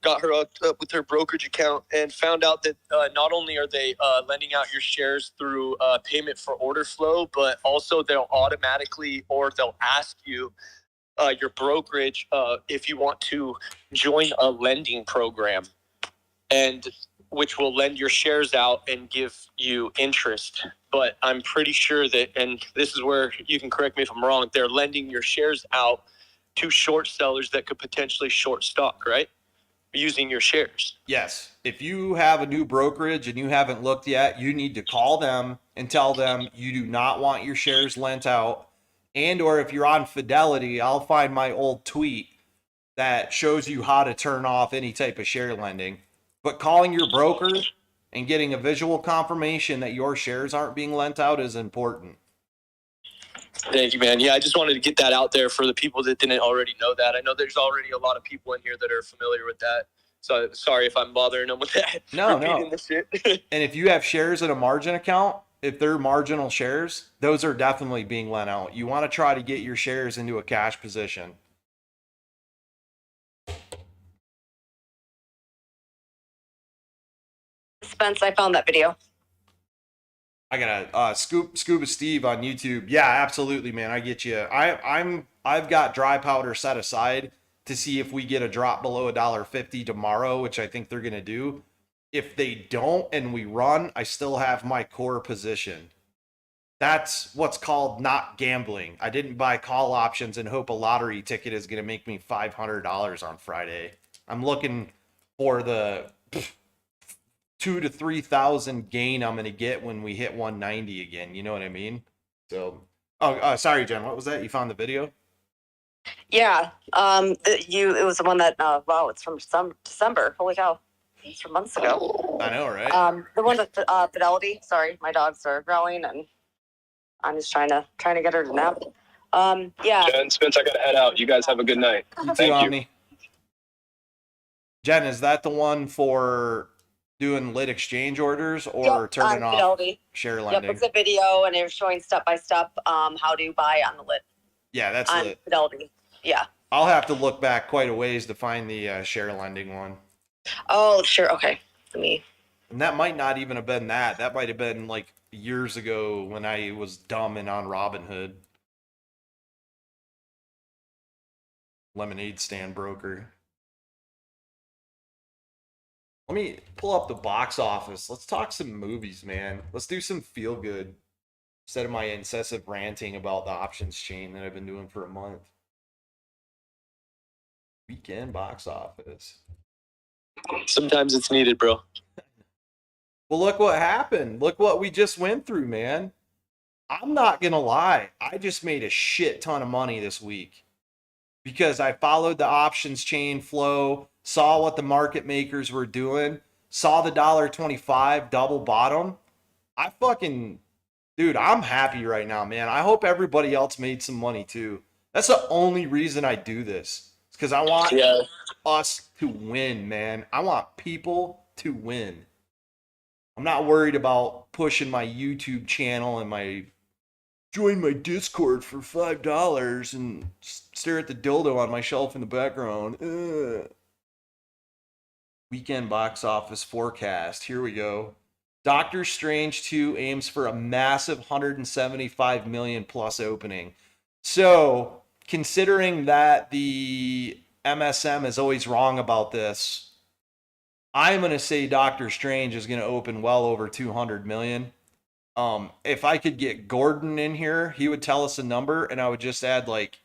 got her up with her brokerage account and found out that not only are they lending out your shares through payment for order flow, but also they'll automatically, or they'll ask you, your brokerage, if you want to join a lending program, and which will lend your shares out and give you interest. But I'm pretty sure that, and this is where you can correct me if I'm wrong, they're lending your shares out to short sellers that could potentially short stock, right? Using your shares. Yes. If you have a new brokerage and you haven't looked yet, you need to call them and tell them you do not want your shares lent out. And or if you're on Fidelity, I'll find my old tweet that shows you how to turn off any type of share lending. But calling your broker and getting a visual confirmation that your shares aren't being lent out is important. Thank you, man. Yeah, I just wanted to get that out there for the people that didn't already know that. I know there's already a lot of people in here that are familiar with that. So sorry if I'm bothering them with that. No. The shit. And if you have shares in a margin account, if they're marginal shares, those are definitely being lent out. You want to try to get your shares into a cash position. Spence, I found that video. I got Scuba Steve on YouTube. Yeah, absolutely, man. I get you. I've got dry powder set aside to see if we get a drop below $1.50 tomorrow, which I think they're gonna do. If they don't and we run, I still have my core position. That's what's called not gambling. I didn't buy call options and hope a lottery ticket is gonna make me $500 on Friday. I'm looking for the 2,000 to 3,000 gain I'm gonna get when we hit 190 again. You know what I mean? So, sorry, Jen. What was that? You found the video? Yeah. It was the one that. Wow, it's from December. Holy cow, it's from months ago. I know, right? The one with Fidelity. Sorry, my dogs are growling, and I'm just trying to get her to nap. Yeah. Jen, Spence, I gotta head out. You guys have a good night. You too, Thank you. Omni. Jen, is that the one for doing lit exchange orders or Yep, turning off Fidelity. share Yep, lending? it's a video, and they're showing step by step how to buy on the lit Yeah, that's on lit. Fidelity. Yeah. I'll have to look back quite a ways to find the share lending one. Oh, sure. Okay. Let me. And that might not even have been that. That might have been like years ago when I was dumb and on Robinhood. Lemonade stand broker. Let me pull up the box office. Let's talk some movies, man. Let's do some feel good instead of my incessant ranting about the options chain that I've been doing for a month. Weekend box office. Sometimes it's needed, bro. Well, look what happened. Look what we just went through, man. I'm not going to lie. I just made a shit ton of money this week because I followed the options chain flow, saw what the market makers were doing, saw the $1.25 double bottom. I fucking, dude, I'm happy right now, man. I hope everybody else made some money too. That's the only reason I do this. It's because I want us to win, man. I want people to win. I'm not worried about pushing my YouTube channel and my join my Discord for $5 and stare at the dildo on my shelf in the background. Ugh. Weekend box office forecast. Here we go. Doctor Strange 2 aims for a massive 175 million plus opening. So, considering that the MSM is always wrong about this, I'm going to say Doctor Strange is going to open well over 200 million. If I could get Gordon in here, he would tell us a number and I would just add like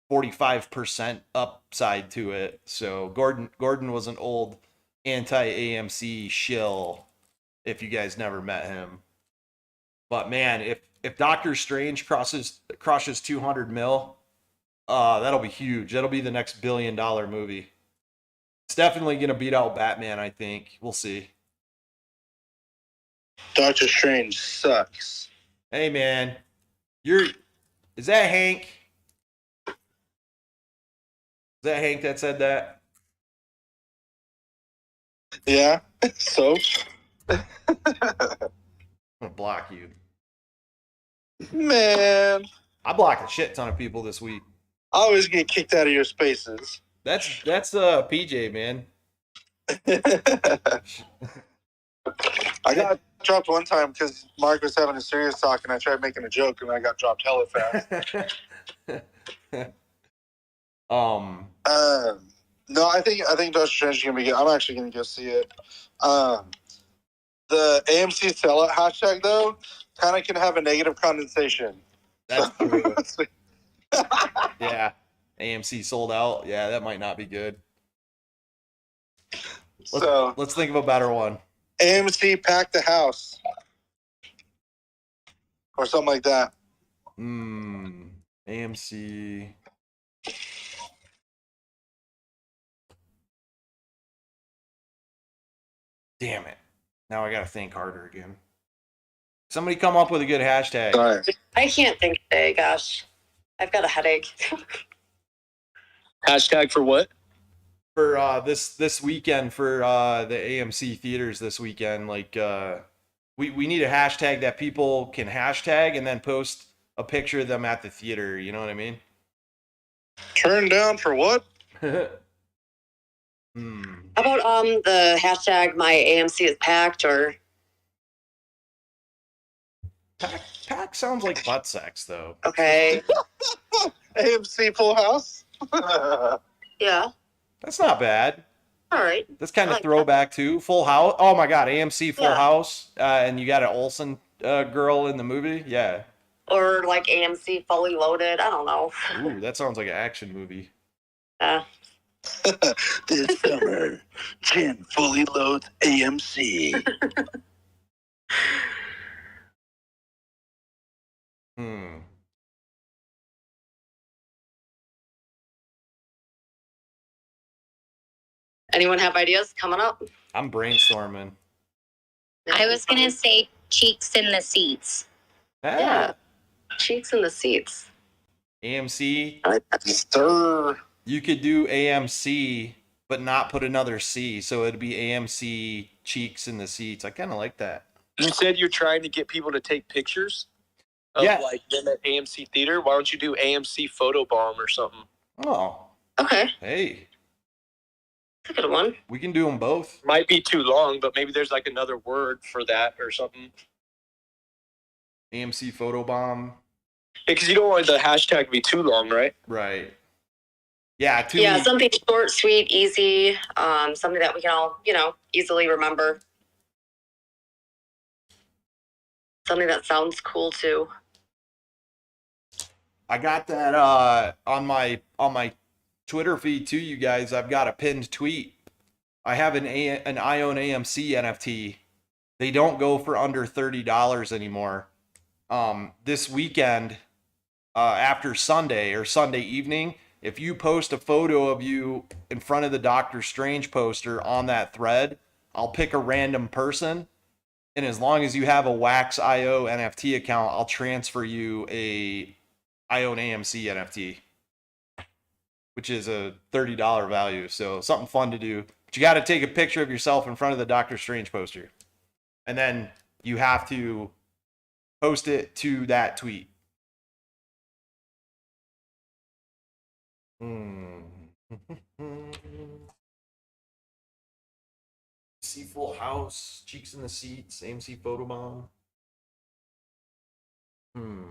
45% upside to it. So Gordon was an old anti-AMC shill if you guys never met him. But man, if Doctor Strange crushes 200 mil, that'll be huge. That'll be the next $1 billion movie. It's definitely going to beat out Batman, I think. We'll see. Doctor Strange sucks. Hey man, is that Hank? Is that Hank that said that? Yeah. So I'm gonna block you. man, I blocked a shit ton of people this week. I always get kicked out of your spaces. That's PJ, man. I got dropped one time because Mark was having a serious talk and I tried making a joke and I got dropped hella fast. No, I think Doctor Strange is gonna be good. I'm actually gonna go see it. The AMC sellout hashtag though kind of can have a negative connotation. That's true. Yeah, AMC sold out. Yeah, that might not be good. Let's think of a better one. AMC packed the house or something like that. AMC. Damn it. Now I gotta think harder again. Somebody come up with a good hashtag. Sorry. I can't think today. Gosh, I've got a headache. Hashtag for what? For this weekend for the AMC theaters this weekend, like we need a hashtag that people can hashtag and then post a picture of them at the theater. You know what I mean? Turned down for what? How about the hashtag my AMC is packed or Pack sounds like butt sex though. okay. AMC Full House? Yeah. That's not bad. All right. That's kind I of like throwback too. Full House. Oh my God, AMC Full Yeah. House, and you got an Olsen girl in the movie. Yeah. Or like AMC fully loaded. I don't know. Ooh, that sounds like an action movie. This summer, Jen fully loads AMC. Anyone have ideas coming up? I'm brainstorming. I was gonna say cheeks in the seats. Yeah. Cheeks in the seats. AMC. I like that. Stir. You could do AMC, but not put another C, so it'd be AMC cheeks in the seats. I kind of like that. You said you're trying to get people to take pictures of Yeah. like them at AMC theater. Why don't you do AMC photo bomb or something? Oh, Okay. hey. a good one. We can do them both. Might be too long, but maybe there's like another word for that or something. AMC photobomb. Because you don't want the hashtag to be too long, right? Right. Yeah. Yeah, something short, sweet, easy. Something that we can all, easily remember. Something that sounds cool too. I got that on my Twitter feed too, you guys. I've got a pinned tweet. I have an Ion AMC NFT. They don't go for under $30 anymore. This weekend, after Sunday or Sunday evening, if you post a photo of you in front of the Doctor Strange poster on that thread, I'll pick a random person, and as long as you have a Wax.io NFT account, I'll transfer you a Ion AMC NFT, which is a $30 value. So something fun to do. But you got to take a picture of yourself in front of the Doctor Strange poster, and then you have to post it to that tweet. See Full House, Cheeks in the Seats, AMC Photobomb. We'll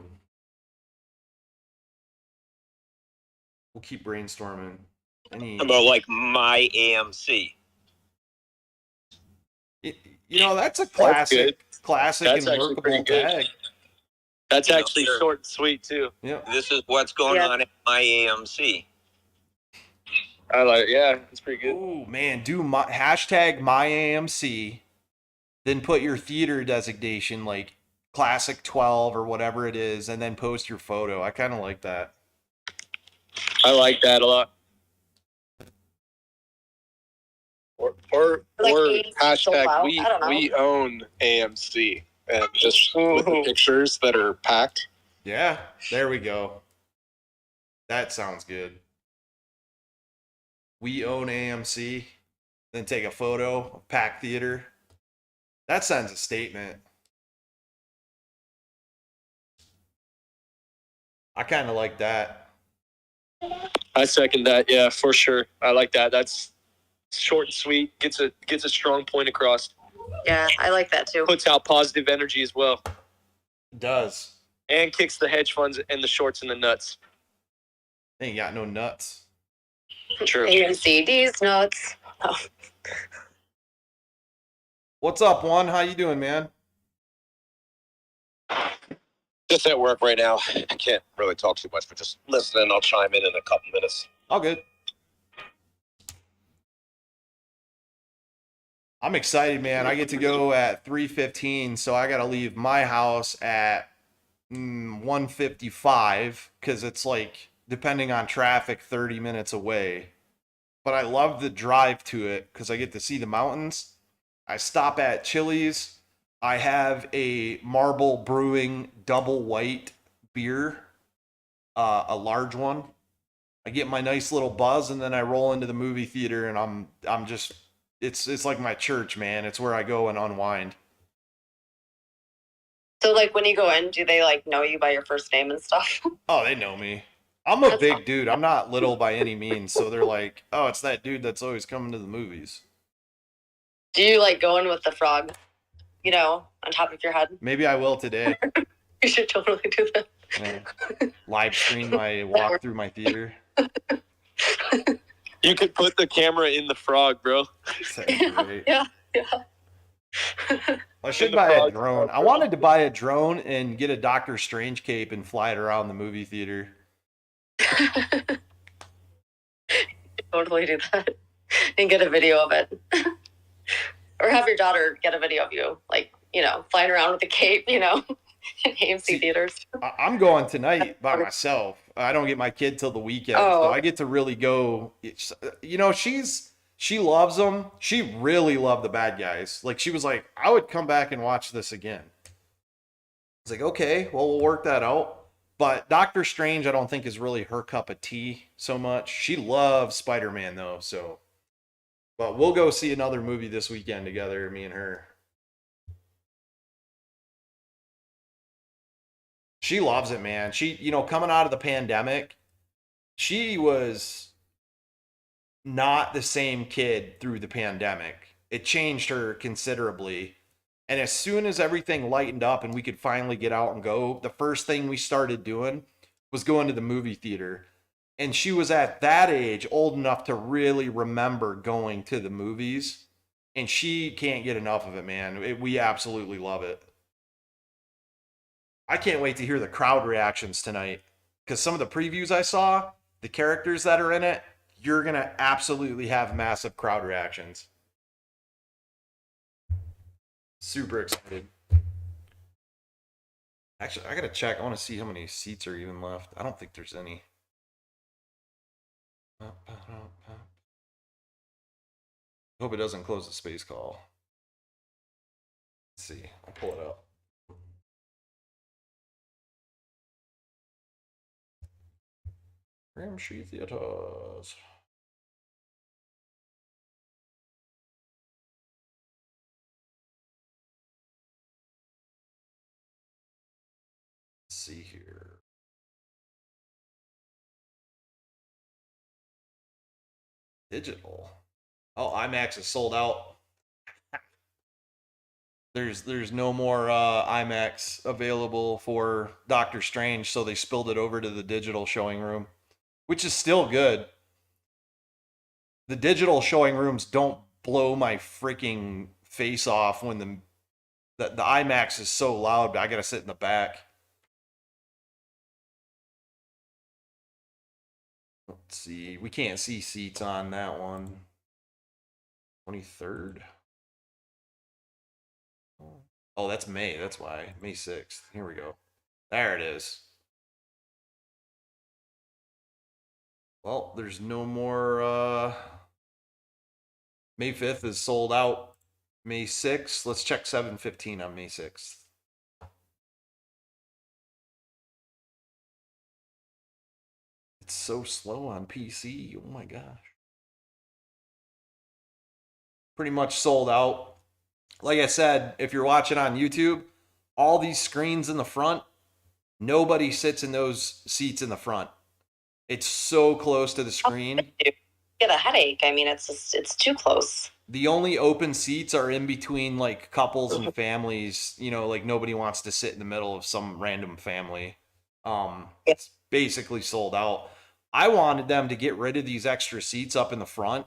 keep brainstorming. How about like my AMC? That's a classic That's and actually workable pretty good. tag. That's You know, actually sure. short and sweet too. Yeah. This is what's going on at my AMC. It's pretty good. Oh man, do hashtag my AMC, then put your theater designation like classic 12 or whatever it is, and then post your photo. I kind of like that. I like that a lot. Or Like AMC so hashtag loud. I don't know. we own AMC, and just with the pictures that are packed. Yeah, there we go. That sounds good. We own AMC, then take a photo of packed theater. That sends a statement. I kind of like that. I second that. Yeah, for sure. I like that. That's short and sweet. Gets a strong point across. Yeah, I like that too. Puts out positive energy as well, It does. and kicks the hedge funds and the shorts in the nuts. They ain't got no nuts. True. AMCD's nuts. Oh. What's up, Juan? How you doing, man? Just at work right now. I can't really talk too much, but just listening. I'll chime in a couple minutes. All good. I'm excited, man. I get to go at 3:15, so I got to leave my house at 1:55 because it's like, depending on traffic, 30 minutes away. But I love the drive to it because I get to see the mountains. I stop at Chili's. I have a Marble Brewing double white beer, a large one. I get my nice little buzz, and then I roll into the movie theater, and I'm just, it's like my church, man. It's where I go and unwind. So like when you go in, do they like know you by your first name and stuff? Oh, they know me. I'm a big dude. I'm not little by any means. So they're like, oh, it's that dude that's always coming to the movies. Do you like go in with the frog, on top of your head? Maybe I will today. You should totally do that. Yeah. Live stream my walk through my theater. You could put the camera in the frog, bro. That'd be great. Yeah. I should buy a drone. I wanted to buy a drone and get a Doctor Strange cape and fly it around the movie theater. Totally do that and get a video of it. Or have your daughter get a video of you, like, flying around with a cape, in AMC theaters. I'm going tonight by myself. I don't get my kid till the weekend, so I get to really go. She loves them. She really loved the bad guys. Like, she was like, I would come back and watch this again. I was like, okay, well, we'll work that out. But Doctor Strange, I don't think is really her cup of tea so much. She loves Spider-Man though, so. But we'll go see another movie this weekend together, me and her. She loves it, man. She, coming out of the pandemic, she was not the same kid through the pandemic. It changed her considerably. And as soon as everything lightened up and we could finally get out and go, the first thing we started doing was going to the movie theater. And she was at that age old enough to really remember going to the movies. And she can't get enough of it, man. We absolutely love it. I can't wait to hear the crowd reactions tonight. Because some of the previews I saw, the characters that are in it, you're going to absolutely have massive crowd reactions. Super excited. Actually, I got to check. I want to see how many seats are even left. I don't think there's any. Hope it doesn't close the space call. Let's see. I'll pull it up. AMC Theaters. Let's see here. Digital. Oh, IMAX is sold out. There's no more IMAX available for Doctor Strange, so they spilled it over to the digital showing room, which is still good. The digital showing rooms don't blow my freaking face off when the IMAX is so loud, but I gotta sit in the back. Let's see. We can't see seats on that one. 23rd. Oh, that's May. That's why. May 6th. Here we go. There it is. Well, there's no more. May 5th is sold out. May 6th. Let's check 7/15 on May 6th. It's so slow on PC. Oh my gosh. Pretty much sold out. Like I said, if you're watching on YouTube, all these screens in the front, nobody sits in those seats in the front. It's so close to the screen. Get a headache. I mean, it's too close. The only open seats are in between like couples and families. You know, like nobody wants to sit in the middle of some random family. It's basically sold out. I wanted them to get rid of these extra seats up in the front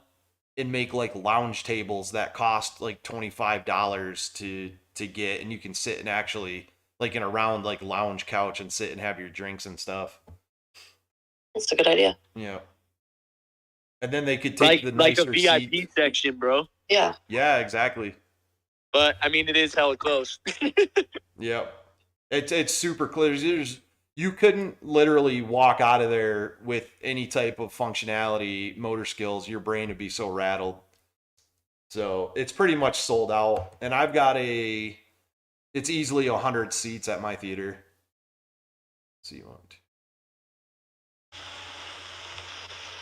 and make like lounge tables that cost like $25 to get, and you can sit and actually like in a round like lounge couch and sit and have your drinks and stuff. That's a good idea. Yeah. And then they could take the like nicer a VIP seat. section, bro. Yeah. Yeah, exactly. But I mean, it is hella close. Yeah. It's super clear. You couldn't literally walk out of there with any type of functionality, motor skills. Your brain would be so rattled. So it's pretty much sold out. And I've got it's easily 100 seats at my theater. So you want.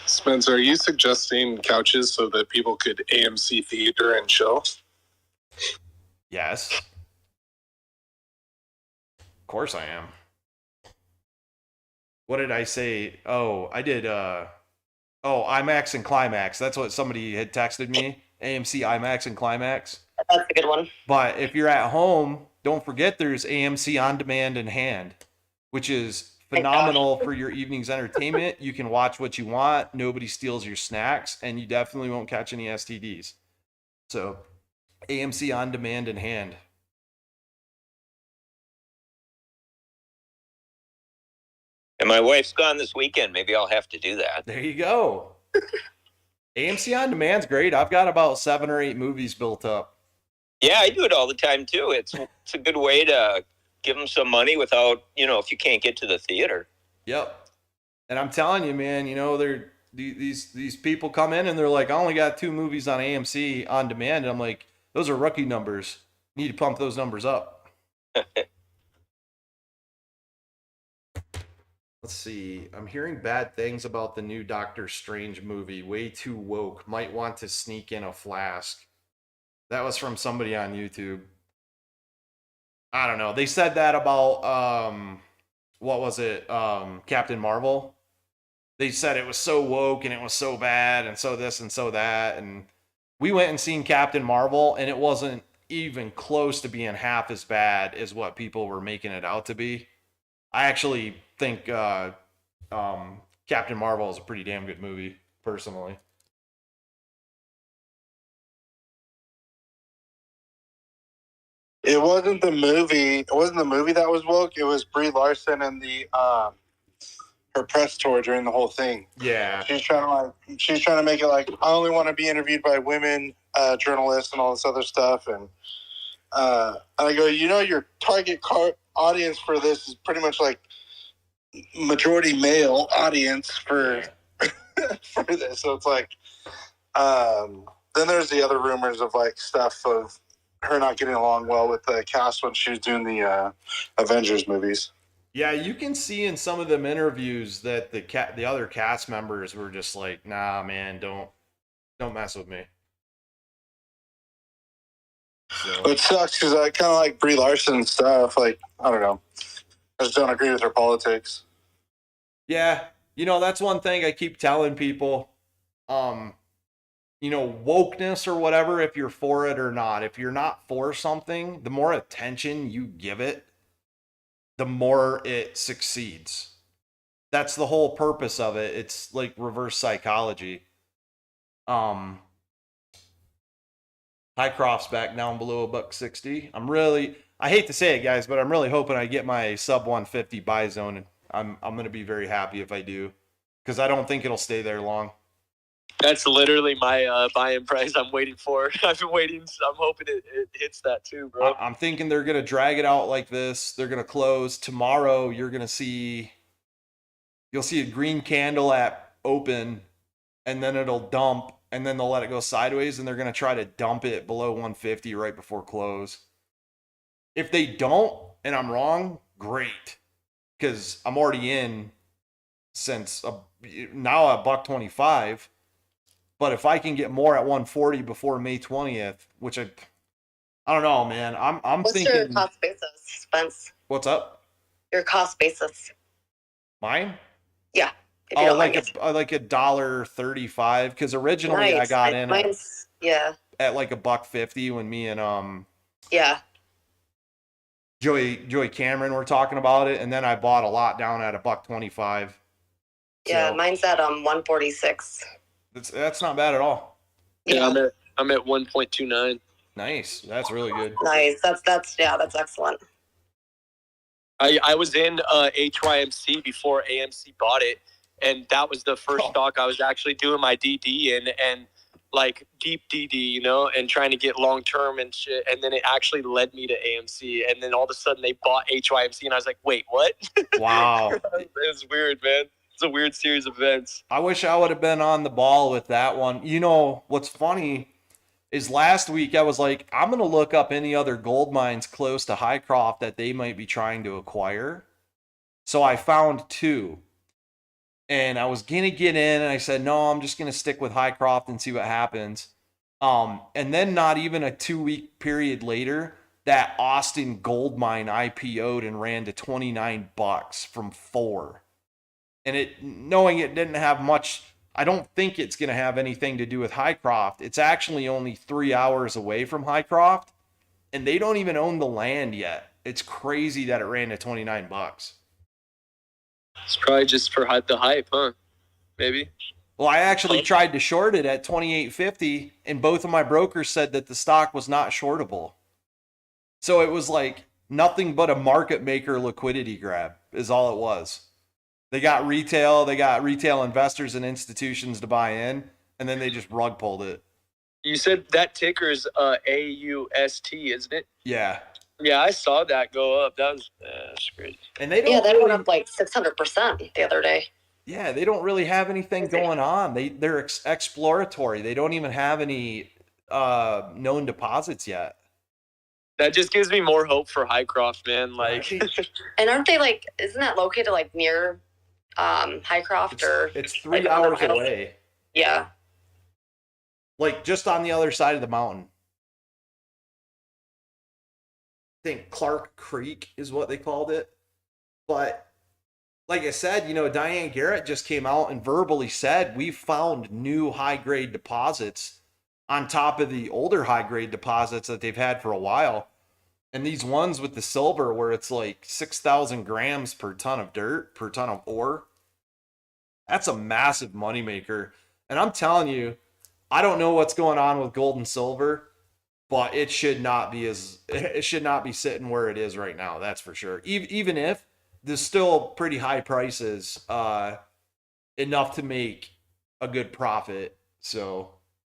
Spencer, are you suggesting couches so that people could AMC theater and show? Yes. Of course I am. What did I say? Oh, I did IMAX and Climax. That's what somebody had texted me. AMC IMAX and Climax. That's a good one. But if you're at home, don't forget there's AMC On Demand in Hand, which is phenomenal for your evening's entertainment. You can watch what you want. Nobody steals your snacks, and you definitely won't catch any STDs. So AMC On Demand in Hand. And my wife's gone this weekend. Maybe I'll have to do that. There you go. AMC On Demand's great. I've got about 7 or 8 movies built up. Yeah, I do it all the time too. It's a good way to give them some money without, if you can't get to the theater. Yep. And I'm telling you, man, these people come in and they're like, I only got 2 movies on AMC On Demand. And I'm like, those are rookie numbers. You need to pump those numbers up. Let's see. I'm hearing bad things about the new Doctor Strange movie. Way too woke. Might want to sneak in a flask. That was from somebody on YouTube. I don't know. They said that about what was it? Captain Marvel. they said it was so woke and it was so bad and so this and so that. And we went and seen Captain Marvel, and it wasn't even close to being half as bad as what people were making it out to be. I actually think Captain Marvel is a pretty damn good movie, personally. It wasn't the movie. It wasn't the movie that was woke. It was Brie Larson and the her press tour during the whole thing. Yeah. She's trying to make it like, I only want to be interviewed by women journalists and all this other stuff. And I go, your target audience for this is pretty much like majority male audience for for this. So it's like, then there's the other rumors of like stuff of her not getting along well with the cast when she was doing the Avengers movies. Yeah, you can see in some of them interviews that the other cast members were just like, "Nah, man, don't mess with me." So. It sucks because I kind of like Brie Larson stuff. Like, I don't know, I just don't agree with her politics. Yeah, that's one thing I keep telling people. Wokeness or whatever, if you're for it or not. If you're not for something, the more attention you give it, the more it succeeds. That's the whole purpose of it. It's like reverse psychology. Highcroft's back down below $160. I hate to say it, guys, but I'm really hoping I get my sub 150 buy zone, and I'm going to be very happy if I do, because I don't think it'll stay there long. That's literally my buy-in price I'm waiting for. I've been waiting. So I'm hoping it hits that too, bro. I'm thinking they're going to drag it out like this. They're going to close. Tomorrow, you'll see a green candle at open, and then it'll dump, and then they'll let it go sideways, and they're going to try to dump it below 150 right before close. If they don't, and I'm wrong, great, because I'm already in since now at $125. But if I can get more at 140 before May 20th, which I don't know, man. I'm What's thinking. your cost basis, Spence? What's up? Your cost basis. Mine? Yeah. Oh, like $1.35, because originally I got in at like $1.50 when me and Joey Cameron were talking about it, and then I bought a lot down at $1.25. Yeah, so, mine's at 146. That's not bad at all. Yeah, I'm at 1.29. Nice. That's really good. Nice. That's excellent. I was in HYMC before AMC bought it, and that was the first stock I was actually doing my DD in, and like deep DD, and trying to get long term and shit. And then it actually led me to AMC, and then all of a sudden they bought HYMC, and I was like, wait, what? Wow. It was weird, man. It's a weird series of events. I wish I would have been on the ball with that one. What's funny is last week I was like, I'm going to look up any other gold mines close to Hycroft that they might be trying to acquire. So I found 2. And I was going to get in, and I said, no, I'm just going to stick with Hycroft and see what happens. And then not even a 2-week period later, that Austin gold mine IPO'd and ran to $29 from $4. And knowing it didn't have much, I don't think it's going to have anything to do with Hycroft. It's actually only 3 hours away from Hycroft, and they don't even own the land yet. It's crazy that it ran to $29. It's probably just for the hype, huh? Maybe. Well, I actually tried to short it at $28.50, and both of my brokers said that the stock was not shortable. So it was like nothing but a market maker liquidity grab is all it was. They got retail investors and institutions to buy in, and then they just rug pulled it. You said that ticker is AUST, isn't it? Yeah. Yeah, I saw that go up. That's great. And they went up like 600% the other day. Yeah, they don't really have anything going on. They're exploratory. They don't even have any known deposits yet. That just gives me more hope for Hycroft, man. Like, and aren't they isn't that located near Hycroft it's 3 hours away. Yeah. Like just on the other side of the mountain. I think Clark Creek is what they called it. But like I said, Diane Garrett just came out and verbally said we found new high grade deposits on top of the older high grade deposits that they've had for a while. And these ones with the silver where it's like 6,000 grams per ton of dirt, per ton of ore, that's a massive moneymaker. And I'm telling you, I don't know what's going on with gold and silver, but it should not be sitting where it is right now. That's for sure. Even if there's still pretty high prices, enough to make a good profit. So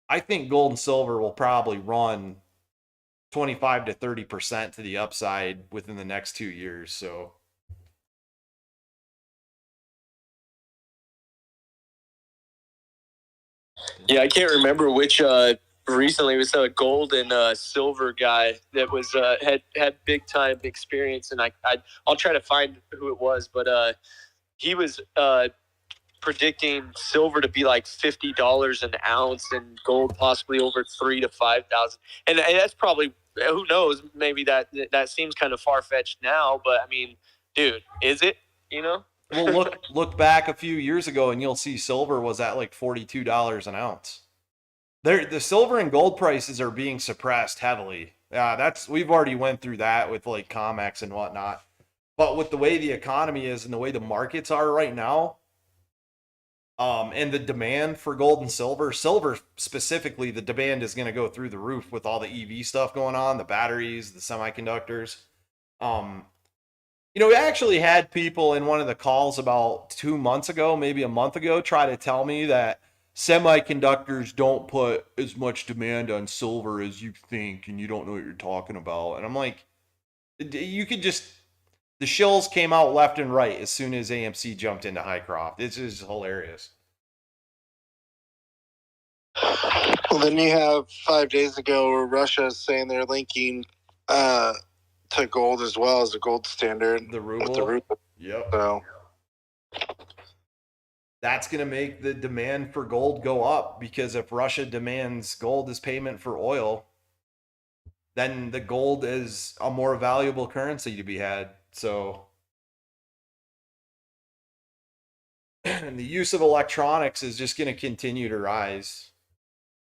I think gold and silver will probably run 25 to 30% to the upside within the next 2 years. So Yeah, I can't remember which recently it was a gold and silver guy that was had big time experience, and I'll try to find who it was, but he was predicting silver to be like $50 an ounce and gold possibly over 3,000 to 5,000, and that's probably, who knows, maybe that seems kind of far fetched now, but I mean, dude, is it? well, look back a few years ago, and you'll see silver was at like $42 an ounce. The silver and gold prices are being suppressed heavily. We've already went through that with like COMEX and whatnot. But with the way the economy is and the way the markets are right now, and the demand for gold and silver specifically, the demand is going to go through the roof with all the EV stuff going on, the batteries, the semiconductors. We actually had people in one of the calls about 2 months ago, maybe a month ago, try to tell me that semiconductors don't put as much demand on silver as you think, and you don't know what you're talking about. And I'm like, you could just, the shills came out left and right as soon as AMC jumped into Hycroft. It's just hilarious. Well, then you have 5 days ago where Russia is saying they're linking to gold as well as the gold standard. The ruble. With the ruble. Yep. So that's going to make the demand for gold go up, because if Russia demands gold as payment for oil, then the gold is a more valuable currency to be had. So, and the use of electronics is just going to continue to rise.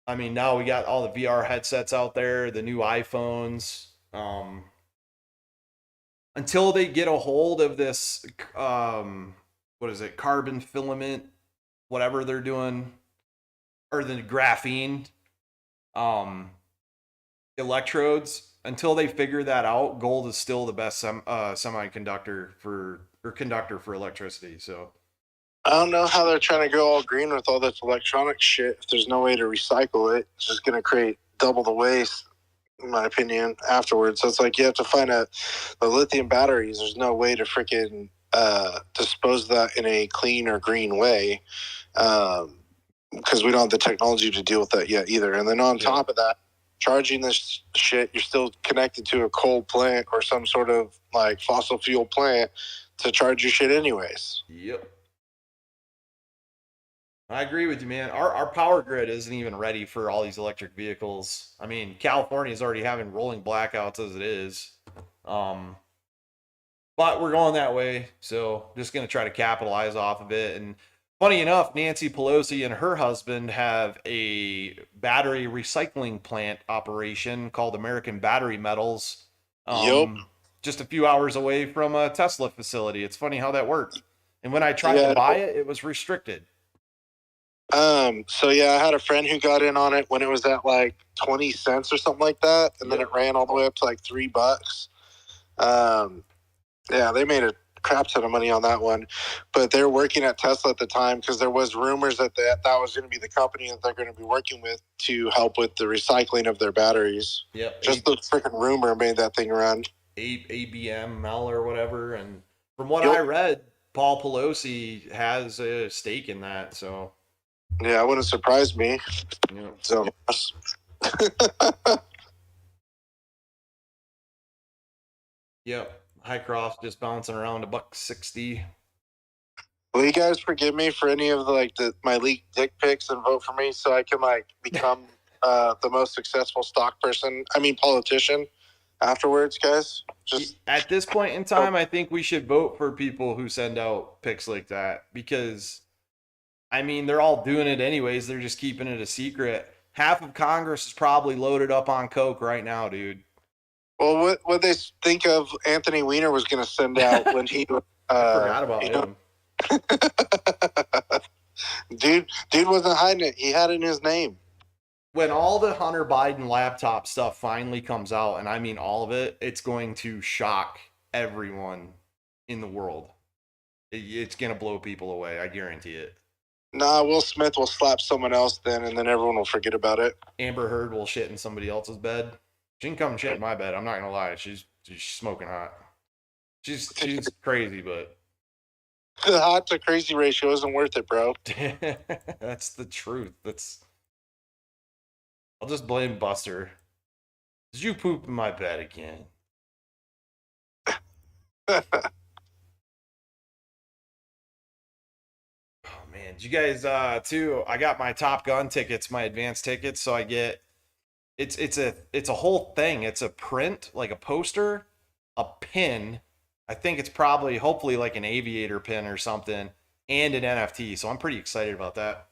I mean, now we got all the VR headsets out there, the new iPhones. Until they get a hold of this, what is it, carbon filament, whatever they're doing, or the graphene electrodes, until they figure that out, gold is still the best semiconductor conductor for electricity. So I don't know how they're trying to go all green with all this electronic shit if there's no way to recycle it. It's just going to create double the waste, in my opinion, afterwards. So it's like you have to find the lithium batteries. There's no way to freaking dispose of that in a clean or green way, because we don't have the technology to deal with that yet either. And then on top of that, charging this shit, you're still connected to a coal plant or some sort of like fossil fuel plant to charge your shit anyways. Yep. I agree with you, man. Our power grid isn't even ready for all these electric vehicles. I mean, California is already having rolling blackouts as it is. But we're going that way, so just going to try to capitalize off of it. And funny enough, Nancy Pelosi and her husband have a battery recycling plant operation called American Battery Metals. Just a few hours away from a Tesla facility. It's funny how that worked. And when I tried to buy it, it was restricted. So yeah, I had a friend who got in on it when it was at like 20 cents or something like that, and then it ran all the way up to like $3. Yeah, they made a crap ton of money on that one, but they're working at Tesla at the time because there was rumors that was going to be the company that they're going to be working with to help with the recycling of their batteries. Yep. Just the freaking rumor made that thing run. ABML or whatever, and from what I read, Paul Pelosi has a stake in that, so. Yeah, it wouldn't surprise me. Yeah. So. Yep. Hycroft just bouncing around $1.60. Will you guys forgive me for any of my leaked dick pics and vote for me so I can become the most successful politician afterwards, guys? Just At this point in time, I think we should vote for people who send out pics like that because, I mean, they're all doing it anyways. They're just keeping it a secret. Half of Congress is probably loaded up on coke right now, dude. well, what they think of Anthony Weiner was going to send out when he I forgot about him. Dude wasn't hiding it. He had it in his name. When all the Hunter Biden laptop stuff finally comes out, and I mean all of it, it's going to shock everyone in the world. It's going to blow people away. I guarantee it. Nah, Will Smith will slap someone else then, and then everyone will forget about it. Amber Heard will shit in somebody else's bed. She can come and shit in my bed. I'm not going to lie. She's smoking hot. She's crazy, but The hot to crazy ratio isn't worth it, bro. that's the truth. I'll just blame Buster. Did you poop in my bed again? Oh man, did you guys too? I got my Top Gun tickets, my advanced tickets, so I get it's a whole thing. It's a print, like a poster, a pin. I think it's probably hopefully like an aviator pin or something, and an NFT. So I'm pretty excited about that.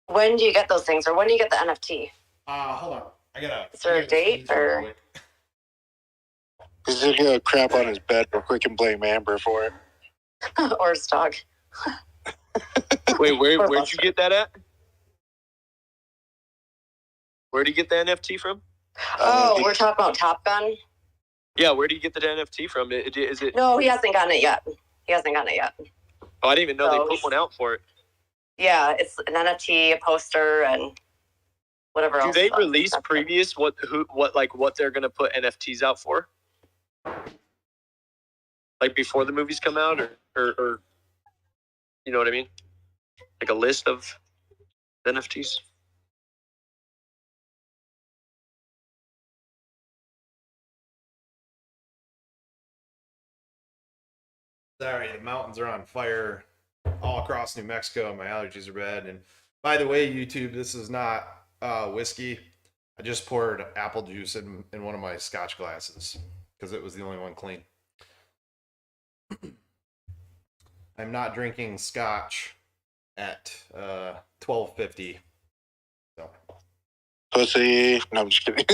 When do you get those things, or when do you get the NFT? Hold on. Is there a date or? He's just gonna crap on his bed real quick and blame Amber for it. Or his dog. Wait, where'd you get that at? Where'd you get the NFT from? We're talking about Top Gun. Yeah, where do you get the NFT from? Is it? No, he hasn't gotten it yet. Oh, I didn't even know they put one out for it. Yeah, it's an NFT, a poster, and whatever else. Do they release previous what they're gonna put NFTs out for? Like before the movies come out, or you know what I mean? Like a list of NFTs. Sorry, the mountains are on fire all across New Mexico. My allergies are bad. And by the way, YouTube, this is not whiskey. I just poured apple juice in one of my scotch glasses because it was the only one clean. I'm not drinking scotch at 12:50. So. Pussy. No, I'm just kidding.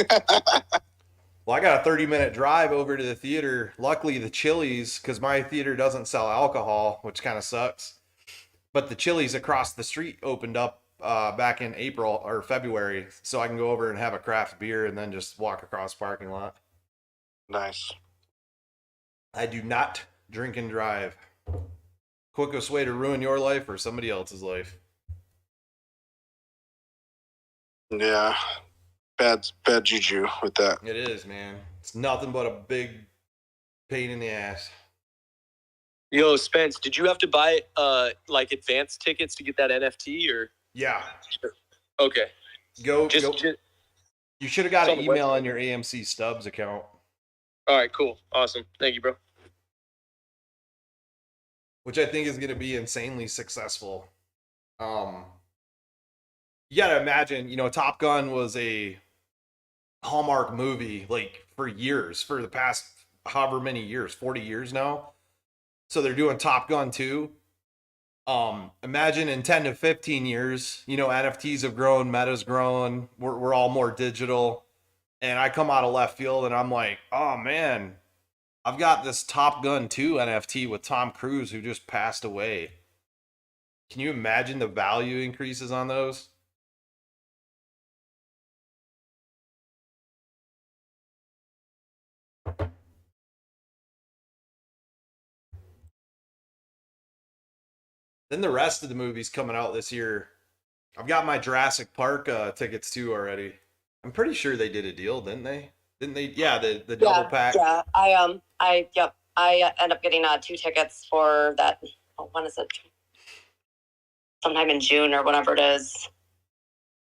Well, I got a 30-minute drive over to the theater. Luckily, the Chili's, because my theater doesn't sell alcohol, which kind of sucks. But the Chili's across the street opened up back in April or February, so I can go over and have a craft beer and then just walk across the parking lot. Nice. I do not drink and drive. Quickest way to ruin your life or somebody else's life. Yeah. Bad juju with that. It is, man. It's nothing but a big pain in the ass. Yo, Spence, did you have to buy like advanced tickets to get that NFT or? Yeah. Okay. Go. You should have got It's an on the email website. on your AMC Stubs account. All right, cool. Awesome. Thank you, bro. Which I think is going to be insanely successful. You gotta imagine, Top Gun was a Hallmark movie like for years, for the past however many years, 40 years now. So they're doing Top Gun 2. Imagine in 10 to 15 years, NFTs have grown, meta's grown, we're all more digital. And I come out of left field and I'm like, oh man, I've got this Top Gun 2 NFT with Tom Cruise who just passed away. Can you imagine the value increases on those? Then the rest of the movies coming out this year. I've got my Jurassic Park tickets too already. I'm pretty sure they did a deal, didn't they? Didn't they? Yeah, the double pack. Yeah, I end up getting 2 tickets for that. When is it? Sometime in June or whatever it is.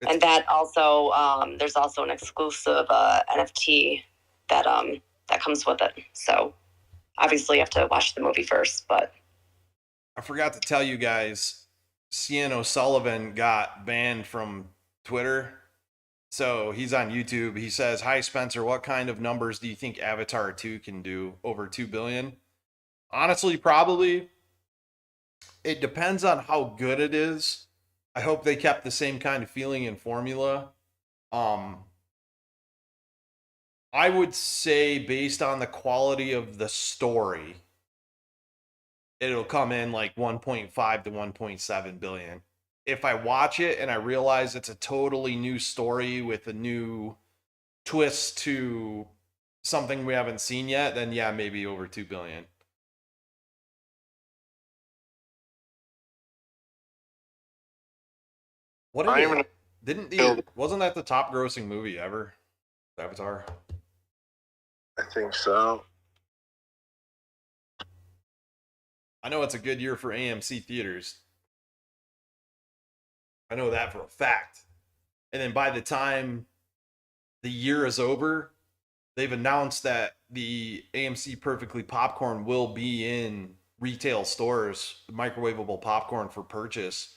And that also, there's also an exclusive NFT that comes with it. So obviously you have to watch the movie first, but. I forgot to tell you guys, Cian O'Sullivan got banned from Twitter So he's on YouTube. He says, "Hi Spencer, what kind of numbers do you think Avatar 2 can do? Over 2 billion?" Honestly, probably. It depends on how good it is. I hope they kept the same kind of feeling and formula. I would say based on the quality of the story, it'll come in like 1.5 to 1.7 billion. If I watch it and I realize it's a totally new story with a new twist to something we haven't seen yet, then yeah, maybe over 2 billion. What did I it, didn't the wasn't that the top grossing movie ever? Avatar. think so. I know it's a good year for AMC theaters. I know that for a fact. And then by the time the year is over, they've announced that the AMC Perfectly Popcorn will be in retail stores, microwavable popcorn for purchase.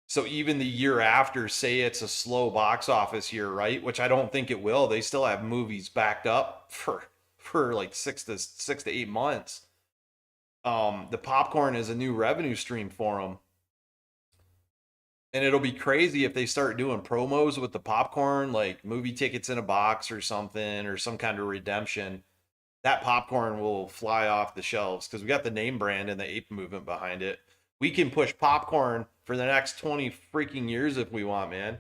So even the year after, say it's a slow box office year, right? Which I don't think it will. They still have movies backed up for like 6 to 8 months. The popcorn is a new revenue stream for them. And it'll be crazy if they start doing promos with the popcorn, like movie tickets in a box or something, or some kind of redemption. That popcorn will fly off the shelves because we got the name brand and the ape movement behind it. We can push popcorn for the next 20 freaking years if we want, man.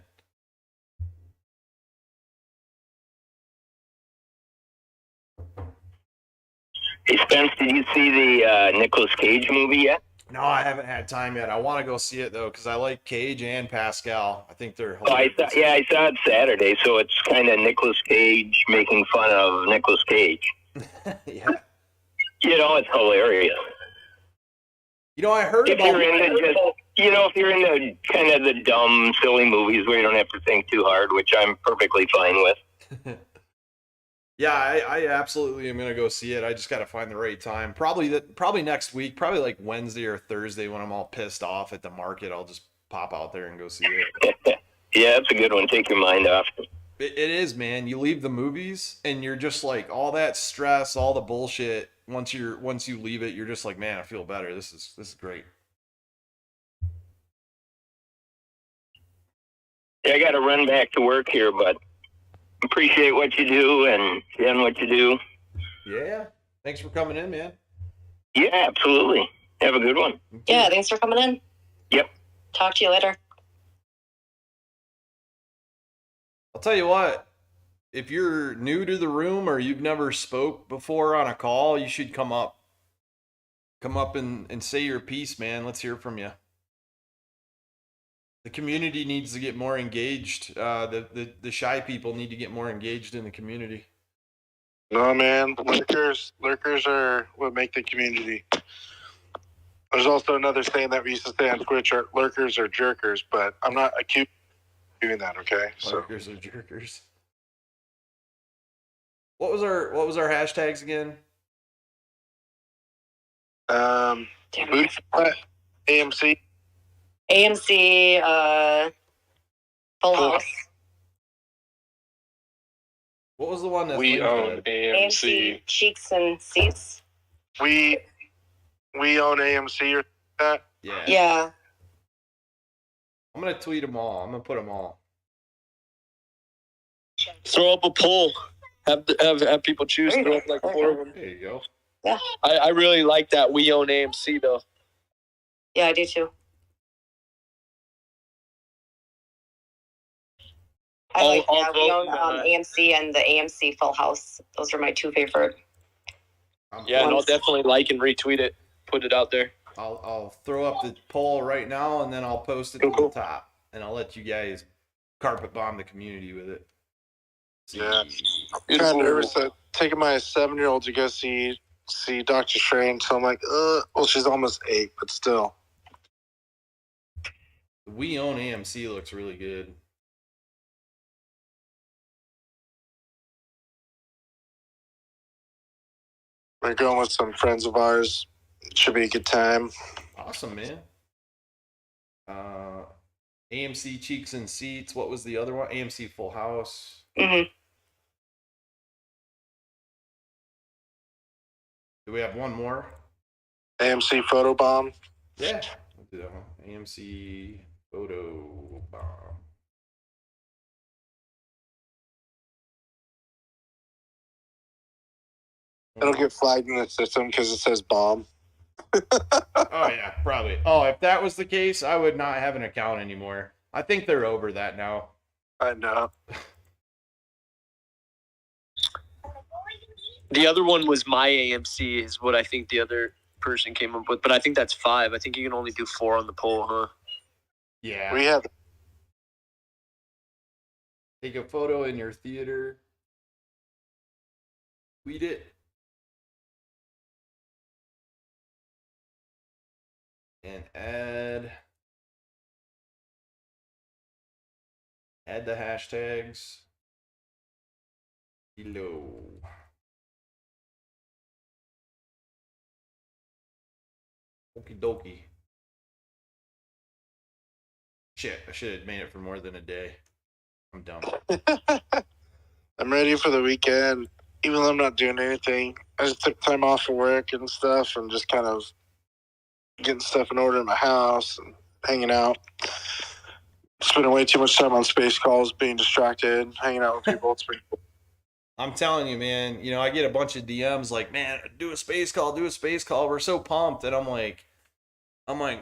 Hey Spence, did you see the Nicolas Cage movie yet? No, I haven't had time yet. I want to go see it though because I like Cage and Pascal. I think they're Oh, I saw it Saturday, so it's kind of Nicolas Cage making fun of Nicolas Cage. Yeah. You know, it's hilarious. You know, I heard if about you're into just, if you're into kind of the dumb, silly movies where you don't have to think too hard, which I'm perfectly fine with. Yeah, I absolutely am gonna go see it. I just gotta find the right time. Probably next week, probably like Wednesday or Thursday when I'm all pissed off at the market. I'll just pop out there and go see it. Yeah, that's a good one. Take your mind off. It is, man. You leave the movies and you're just like all that stress, all the bullshit. Once you leave it, you're just like, man, I feel better. This is great. Yeah, I got to run back to work here, but appreciate what you do and what you do. Yeah. Thanks for coming in, man. Yeah, absolutely. Have a good one. Yeah, thanks for coming in. Yep. Talk to you later. I'll tell you what, if you're new to the room or you've never spoke before on a call, you should come up. Come up and say your piece, man. Let's hear from you. The community needs to get more engaged. The shy people need to get more engaged in the community. No, man, lurkers are what make the community. There's also another saying that we used to say on Twitch: lurkers are jerkers, but I'm not accused of doing that. Okay, lurkers are jerkers. What was our hashtags again? AMC. AMC, Full House. What was the one that we own AMC Cheeks and Seats? We own AMC or that? Yeah. Yeah. I'm gonna tweet them all. I'm gonna put them all. Throw up a poll. Have people choose. Throw up like 4 of them. There you go. Yeah. I really like that we own AMC though. Yeah, I do too. We own AMC and the AMC Full House. Those are my two favorite. Yeah, and I'll definitely like and retweet it. Put it out there. I'll throw up the poll right now and then I'll post it to the top and I'll let you guys carpet bomb the community with it. Yeah. I'm kind of nervous taking my 7-year-old to go see Doctor Strange. So I'm like, well, she's almost 8, but still. We own AMC looks really good. We're going with some friends of ours. It should be a good time. Awesome, man. AMC Cheeks and Seats. What was the other one? AMC Full House. Hmm. Do we have one more? AMC Photo Bomb. Yeah, we'll do that one. AMC Photo Bomb. It'll get flagged in the system because it says bomb. Oh yeah, probably. Oh, if that was the case, I would not have an account anymore. I think they're over that now. I know. The other one was my AMC is what I think the other person came up with, but I think that's 5. I think you can only do 4 on the poll, huh? Yeah. We have Take a photo in your theater. Tweet it. And add the hashtags below. Okie dokie. Shit, I should have made it for more than a day. I'm dumb. I'm ready for the weekend, even though I'm not doing anything. I just took time off of work and stuff and just kind of getting stuff in order in my house and hanging out. Spending way too much time on space calls, being distracted, hanging out with people. It's pretty cool. I'm telling you, man, you know, I get a bunch of DMs like, man, do a space call. We're so pumped. And I'm like,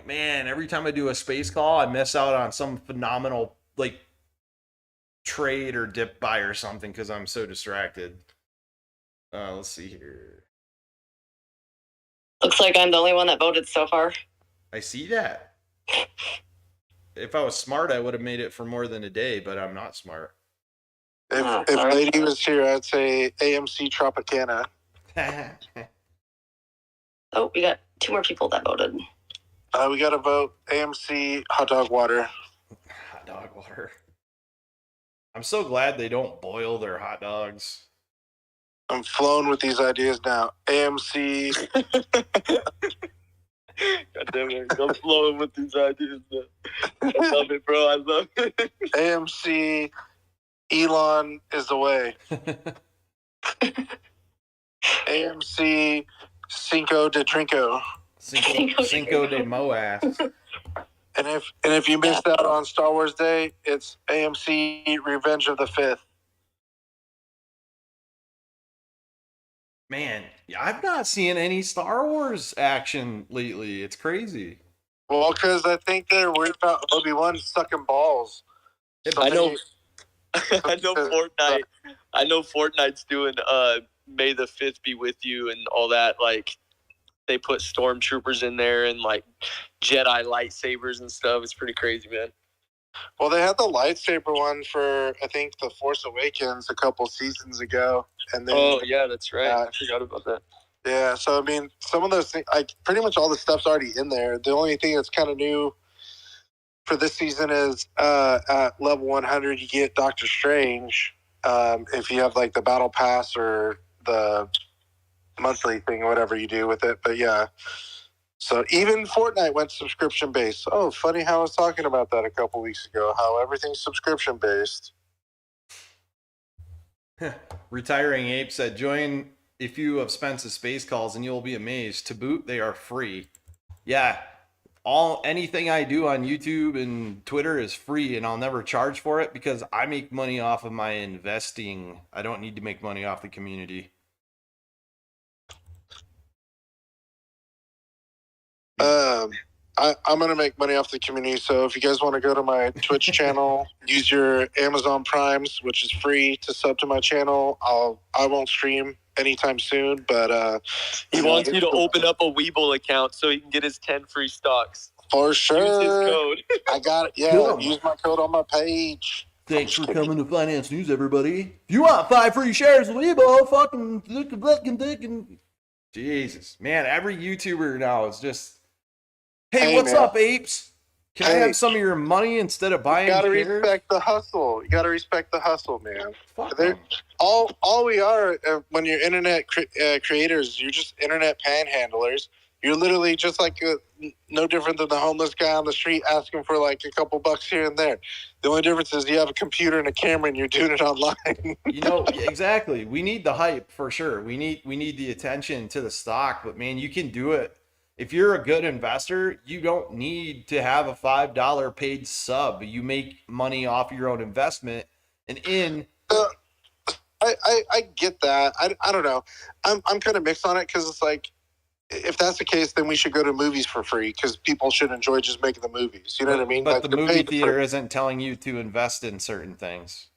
man, every time I do a space call, I miss out on some phenomenal, like, trade or dip buy or something because I'm so distracted. Let's see here. Looks like I'm the only one that voted so far. I see that. If I was smart, I would have made it for more than a day, but I'm not smart. If Lady was here, I'd say AMC Tropicana. Oh, we got 2 more people that voted. We got to vote AMC Hot Dog Water. Hot dog water. I'm so glad they don't boil their hot dogs. I'm flowing with these ideas now. AMC. God damn it. I'm flowing with these ideas, man. I love it, bro. I love it. AMC Elon is the way. AMC Cinco de Trinco. Cinco de Moas. And if you missed out on Star Wars Day, it's AMC Revenge of the Fifth. Man, I've not seen any Star Wars action lately. It's crazy. Well, because I think they're worried about Obi-Wan sucking balls. I know Fortnite. I know Fortnite's doing May the 5th be with you and all that. Like, they put stormtroopers in there and like Jedi lightsabers and stuff. It's pretty crazy, man. Well, they had the lightsaber one for, I think, The Force Awakens a couple seasons ago. And then, oh, yeah, that's right. I forgot about that. Yeah, so, I mean, some of those things, like, pretty much all the stuff's already in there. The only thing that's kind of new for this season is at level 100, you get Doctor Strange. If you have, like, the Battle Pass or the monthly thing or whatever you do with it. But, yeah. So even Fortnite went subscription-based. Oh, funny how I was talking about that a couple weeks ago, how everything's subscription-based. Retiring Ape said, join a few of Spence's space calls and you'll be amazed. To boot, they are free. Yeah, anything I do on YouTube and Twitter is free, and I'll never charge for it because I make money off of my investing. I don't need to make money off the community. I'm going to make money off the community, so if you guys want to go to my Twitch channel, use your Amazon Primes, which is free to sub to my channel. I won't stream anytime soon, but he wants you to open up a Weeble account so he can get his 10 free stocks. For sure. Use his code. I got it. Yeah, use my code on my page. Thanks for coming to Finance News, everybody. If you want 5 free shares of Weeble, fucking Jesus, man, every YouTuber now is just, hey, what's up, apes? Can I have some of your money instead of buying shares? You gotta respect the hustle. You gotta respect the hustle, man. Fuck them. All we are when you're internet creators, you're just internet panhandlers. You're literally just like no different than the homeless guy on the street asking for like a couple bucks here and there. The only difference is you have a computer and a camera and you're doing it online. You know, exactly. We need the hype for sure. We need the attention to the stock, but man, you can do it. If you're a good investor, you don't need to have a $5 paid sub. You make money off your own investment. And I get that. I don't know. I'm kind of mixed on it because it's like, if that's the case, then we should go to movies for free because people should enjoy just making the movies. You know what I mean? But like, the they're movie paid theater for- isn't telling you to invest in certain things.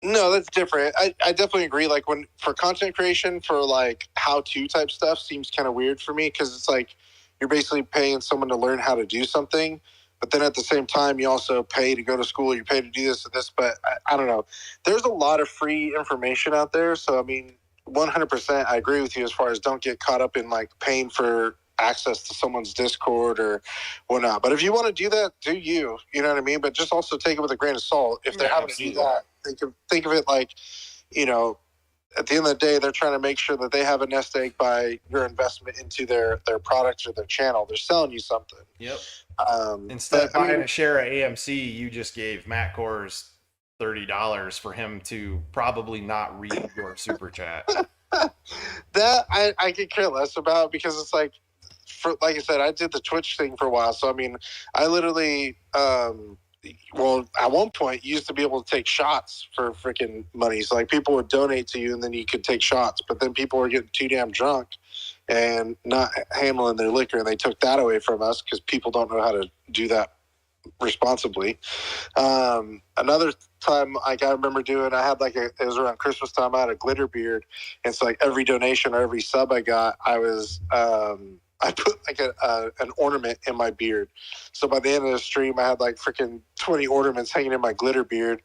No, that's different. I definitely agree. Like when for content creation, for like how-to type stuff seems kind of weird for me because it's like you're basically paying someone to learn how to do something, but then at the same time you also pay to go to school, you pay to do this and this. But I don't know. There's a lot of free information out there. So I mean, 100% I agree with you as far as don't get caught up in like paying for access to someone's Discord or whatnot. But if you want to do that, do you. You know what I mean? But just also take it with a grain of salt. If they're having to do that, think of it like, you know, at the end of the day, they're trying to make sure that they have a nest egg by your investment into their product or their channel. They're selling you something. Yep. Instead of but, I buying mean, a share of AMC, you just gave Matt Kors $30 for him to probably not read your super chat. that I could care less about because it's like, like I said, I did the Twitch thing for a while. So, I mean, I literally, well, at one point, you used to be able to take shots for freaking money. So, like, people would donate to you and then you could take shots. But then people were getting too damn drunk and not handling their liquor. And they took that away from us because people don't know how to do that responsibly. Another time, like, I remember doing, I had like it was around Christmas time, I had a glitter beard. And so, like, every donation or every sub I got, I put like an ornament in my beard. So by the end of the stream, I had like freaking 20 ornaments hanging in my glitter beard.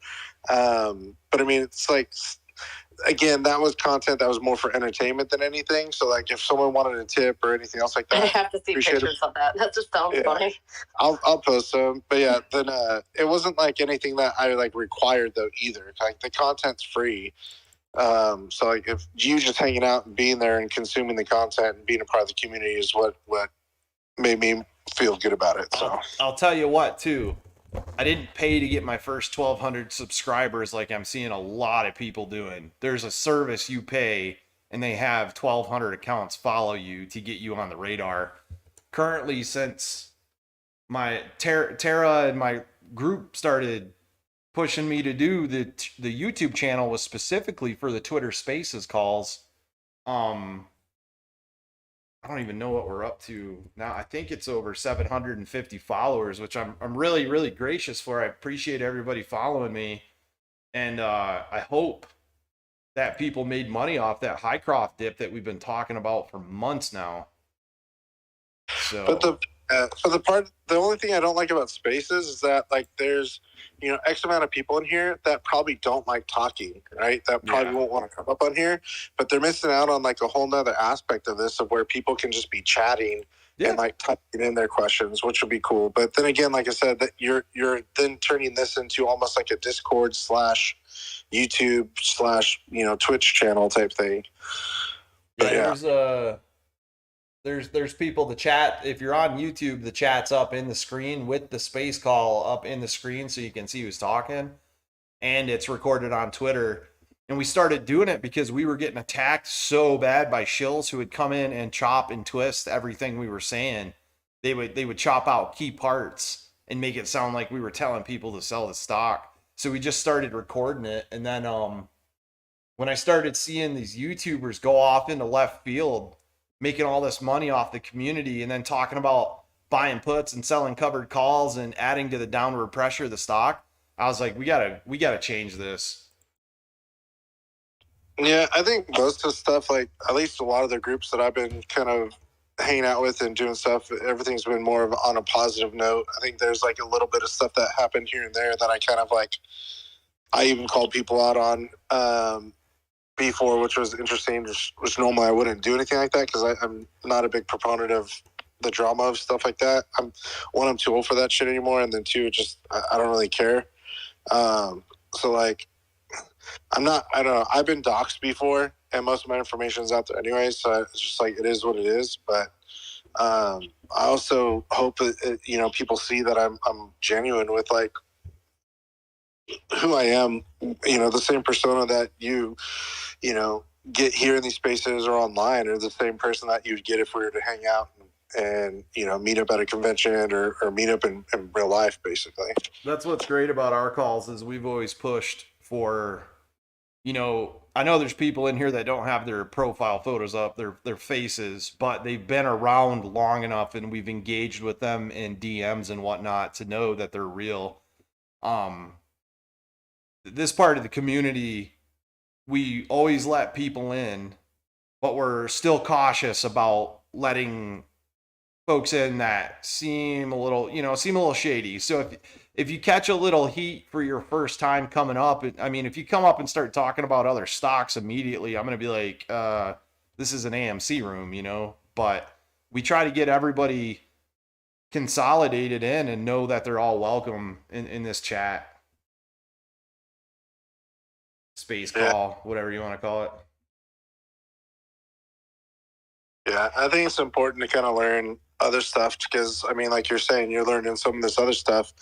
But I mean, it's like, again, that was content that was more for entertainment than anything. So like if someone wanted a tip or anything else like that, I have to see pictures of that. That just sounds funny. I'll post them. But yeah, then it wasn't like anything that I like required though either. Like the content's free. So like if you just hanging out and being there and consuming the content and being a part of the community is what made me feel good about it. So I'll tell you what too, I didn't pay to get my first 1,200 subscribers like I'm seeing a lot of people doing. There's a service you pay and they have 1,200 accounts follow you to get you on the radar. Currently, since my Tara and my group started pushing me to do the YouTube channel was specifically for the Twitter Spaces calls. I don't even know what we're up to now. I think it's over 750 followers, which I'm really, really gracious for. I appreciate everybody following me. And I hope that people made money off that Highcroft dip that we've been talking about for months now. So, but the only thing I don't like about Spaces is that like there's, you know, X amount of people in here that probably don't like talking, right? That probably won't want to come up on here, but they're missing out on like a whole nother aspect of this of where people can just be chatting and like typing in their questions, which would be cool. But then again, like I said, that you're then turning this into almost like a Discord / YouTube / you know, Twitch channel type thing. But, there's people, the chat, if you're on YouTube, the chat's up in the screen with the space call up in the screen so you can see who's talking, and it's recorded on Twitter. And we started doing it because we were getting attacked so bad by shills who would come in and chop and twist everything we were saying. They would chop out key parts and make it sound like we were telling people to sell the stock. So we just started recording it. And then when I started seeing these YouTubers go off into left field, making all this money off the community and then talking about buying puts and selling covered calls and adding to the downward pressure of the stock, I was like, we gotta change this. Yeah, I think most of the stuff, like at least a lot of the groups that I've been kind of hanging out with and doing stuff, everything's been more of on a positive note. I think there's like a little bit of stuff that happened here and there that I kind of like, I even called people out on before, which was interesting, which normally I wouldn't do anything like that because I'm not a big proponent of the drama of stuff like that. I'm too old for that shit anymore, and then two, just I don't really care. So like, I don't know. I've been doxxed before, and most of my information is out there anyway, so it's just like it is what it is. But I also hope that, you know, people see that I'm genuine with like who I am, you know, the same persona that you know, get here in these spaces or online, or the same person that you'd get if we were to hang out and you know, meet up at a convention or meet up in real life, basically. That's what's great about our calls is we've always pushed for, you know, I know there's people in here that don't have their profile photos up, their faces, but they've been around long enough and we've engaged with them in DMs and whatnot to know that they're real. This part of the community, we always let people in, but we're still cautious about letting folks in that seem a little shady. So if you catch a little heat for your first time coming up, I mean, if you come up and start talking about other stocks immediately, I'm going to be like, this is an AMC room, you know, but we try to get everybody consolidated in and know that they're all welcome in this chat. Space call, whatever you want to call it. Yeah, I think it's important to kind of learn other stuff because, I mean, like you're saying, you're learning some of this other stuff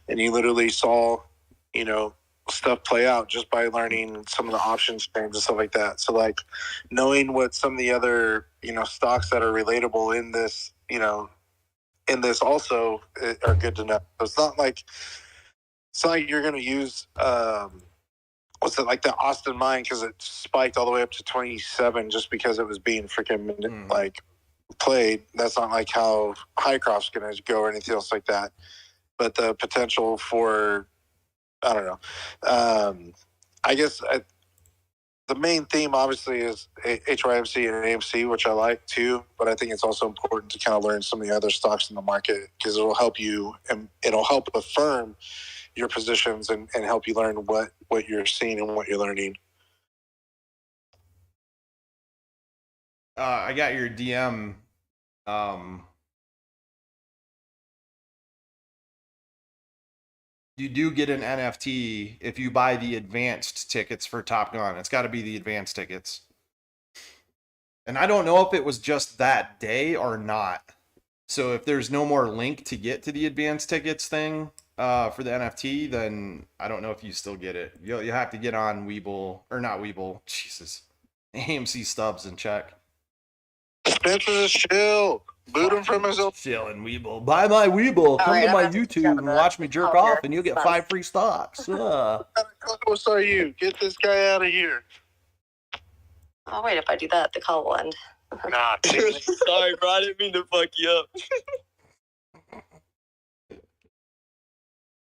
and you literally saw, you know, stuff play out just by learning some of the options change and stuff like that. So, like, knowing what some of the other, you know, stocks that are relatable in this, you know, in this also are good to know. So it's not like you're going to use, what's it, like the Austin mine because it spiked all the way up to 27 just because it was being freaking like played. That's not like how Hycroft's going to go or anything else like that. But the potential for, I don't know. I guess the main theme obviously is HYMC and AMC, which I like too. But I think it's also important to kind of learn some of the other stocks in the market because it will help you and it'll help affirm your positions and help you learn what you're seeing and what you're learning. I got your DM. You do get an NFT if you buy the advanced tickets for Top Gun. It's got to be the advanced tickets. And I don't know if it was just that day or not. So if there's no more link to get to the advanced tickets thing for the NFT, then I don't know if you still get it. You'll have to get on Weeble, or not Weeble, Jesus, AMC Stubs and check. Spencer's a shill. Boot him from his own. Shill and Weeble. Buy my Weeble. Come right, to I'm my gonna have to YouTube check and that. watch me jerk Oh, off, here. and you'll get Stubs. 5 free stocks. What kind of co-host are you? Get this guy out of here. Oh, wait, if I do that, the call will end. Nah, Sorry, bro. I didn't mean to fuck you up.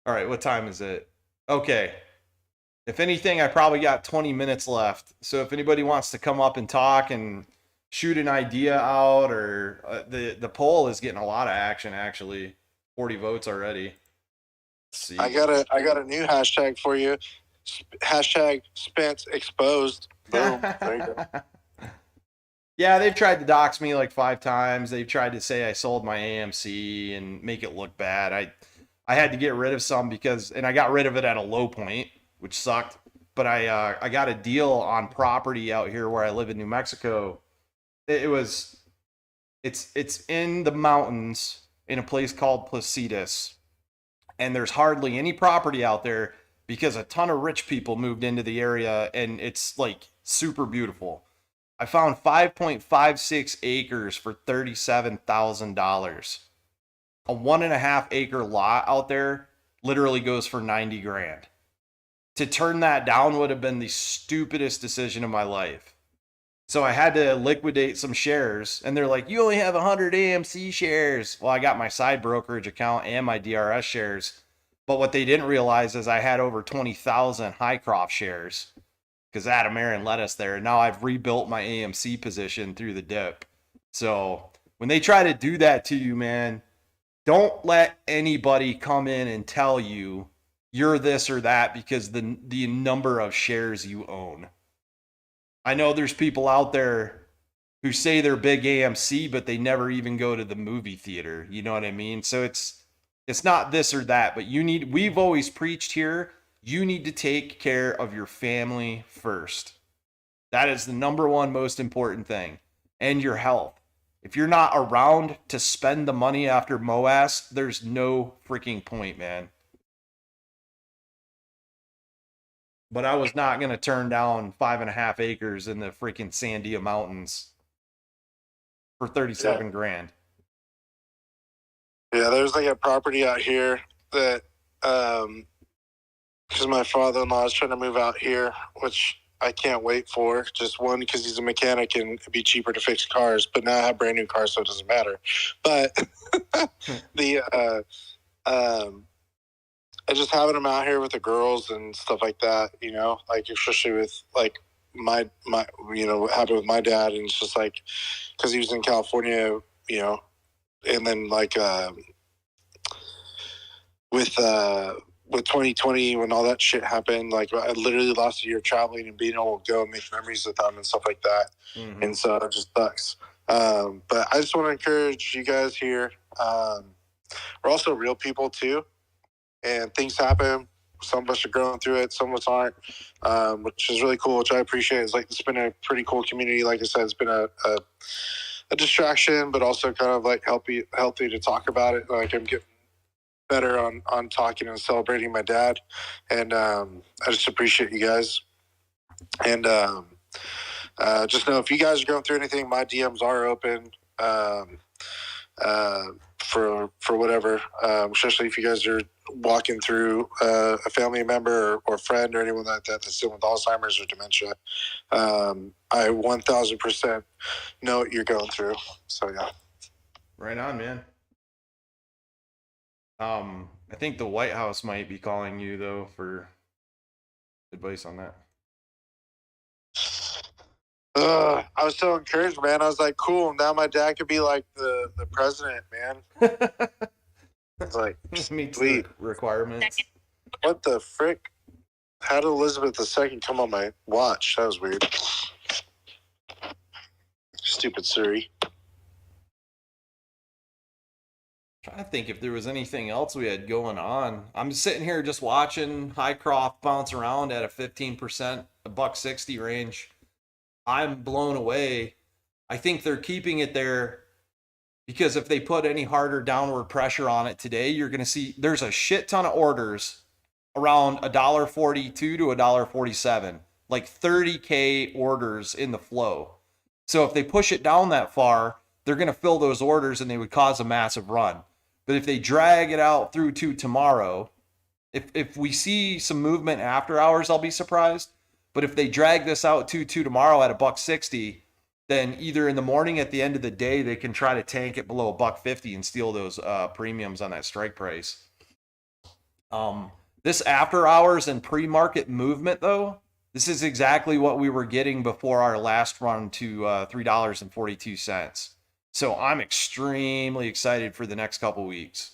All right, what time is it? Okay. If anything, I probably got 20 minutes left. So if anybody wants to come up and talk and shoot an idea out, or the poll is getting a lot of action actually. 40 votes already. Let's see. I got a new hashtag for you. Hashtag Spence exposed. Boom. There you go. Yeah, they've tried to dox me like 5 times. They've tried to say I sold my AMC and make it look bad. I had to get rid of some and I got rid of it at a low point, which sucked. But I got a deal on property out here where I live in New Mexico. It's in the mountains in a place called Placitas, and there's hardly any property out there because a ton of rich people moved into the area, and it's like super beautiful. I found 5.56 acres for $37,000. A 1.5 acre lot out there literally goes for 90 grand. To turn that down would have been the stupidest decision of my life. So I had to liquidate some shares, and they're like, you only have 100 AMC shares. Well, I got my side brokerage account and my DRS shares. But what they didn't realize is I had over 20,000 Hycroft shares because Adam Aaron led us there. And now I've rebuilt my AMC position through the dip. So when they try to do that to you, man, don't let anybody come in and tell you you're this or that because the number of shares you own. I know there's people out there who say they're big AMC, but they never even go to the movie theater. You know what I mean? So it's not this or that, but we've always preached here, you need to take care of your family first. That is the number one most important thing. And your health. If you're not around to spend the money after MOAS, there's no freaking point, man. But I was not going to turn down 5.5 acres in the freaking Sandia Mountains for 37 grand. Yeah, there's like a property out here that, because my father-in-law is trying to move out here, which I can't wait for. Just one, because he's a mechanic and it'd be cheaper to fix cars. But now I have brand new cars, so it doesn't matter. But I just having him out here with the girls and stuff like that, you know, like especially with like my you know, what happened with my dad, and it's just like because he was in California, you know, and then like with 2020 when all that shit happened, like I literally lost a year traveling and being able to go and make memories with them and stuff like that. And so it just sucks. But I just want to encourage you guys here. We're also real people too, and things happen. Some of us are going through it, some of us aren't, which is really cool, which I appreciate. It's like, it's been a pretty cool community. Like I said, it's been a distraction, but also kind of like healthy to talk about it. Like I'm getting better on talking and celebrating my dad. And I just appreciate you guys. And just know if you guys are going through anything, my DMs are open. For whatever, especially if you guys are walking through a family member or friend or anyone like that that's dealing with Alzheimer's or dementia. I 1000% know what you're going through. So yeah. Right on, man. I think the White House might be calling you though for advice on that. I was so encouraged, man. I was like, cool. Now my dad could be like the president, man. It's like, meets sweet. the requirements. What the frick? How did Elizabeth II come on my watch? That was weird. Stupid Siri. Trying to think if there was anything else we had going on. I'm sitting here just watching Highcroft bounce around at a 15%, a $1.60 range. I'm blown away. I think they're keeping it there because if they put any harder downward pressure on it today, you're going to see there's a shit ton of orders around $1.42 to $1.47, like 30K orders in the flow. So if they push it down that far, they're going to fill those orders and they would cause a massive run. But if they drag it out through to tomorrow, if we see some movement after hours, I'll be surprised. But if they drag this out to tomorrow at a $1.60, then either in the morning at the end of the day, they can try to tank it below a $1.50 and steal those premiums on that strike price. This after hours and pre-market movement, though, this is exactly what we were getting before our last run to $3.42. So I'm extremely excited for the next couple weeks.